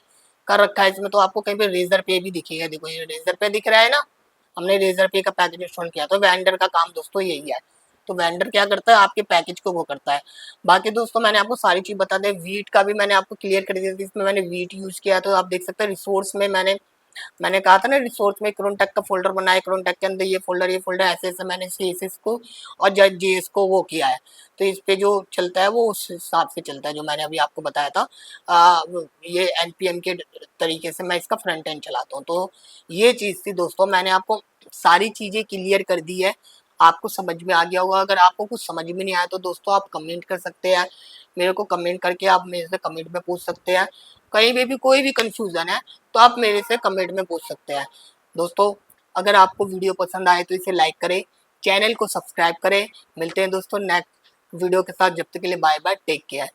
कर रखा है इसमें, तो आपको कहीं पे रेजर पे भी दिखेगा। देखो ये रेजर पे दिख रहा है ना, हमने रेजर पे का पैकेज इंस्टॉल किया। तो वेंडर का काम दोस्तों यही है, तो वेंडर क्या करता है, आपके पैकेज को वो करता है। बाकी दोस्तों मैंने आपको सारी चीज बता दें, वीट का भी मैंने आपको क्लियर कर दिया था, इसमें मैंने वीट यूज किया, तो आप देख सकते हैं रिसोर्स में मैंने कहा था ना, रिसोर्स में क्रोनटेक का फोल्डर बनाया, क्रोनटेक के अंदर ये फोल्डर ऐसे ऐसे मैंने सीएसएस को और जेएस को वो किया है। तो इस पे जो चलता है वो उस हिसाब से चलता है, जो मैंने अभी आपको बताया था। ये एनपीएम के तरीके से मैं इसका फ्रंट एंड चलाता हूँ। तो ये चीज थी दोस्तों, मैंने आपको सारी चीजें क्लियर कर दी है, आपको समझ में आ गया होगा। अगर आपको कुछ समझ में नहीं आया तो दोस्तों आप कमेंट कर सकते हैं, मेरे को कमेंट करके आप मेरे से कमेंट में पूछ सकते हैं। कहीं पे भी कोई भी कंफ्यूजन है तो आप मेरे से कमेंट में पूछ सकते हैं। दोस्तों अगर आपको वीडियो पसंद आए तो इसे लाइक करें, चैनल को सब्सक्राइब करें। मिलते हैं दोस्तों नेक्स्ट वीडियो के साथ, जब तक के लिए बाय बाय, टेक केयर।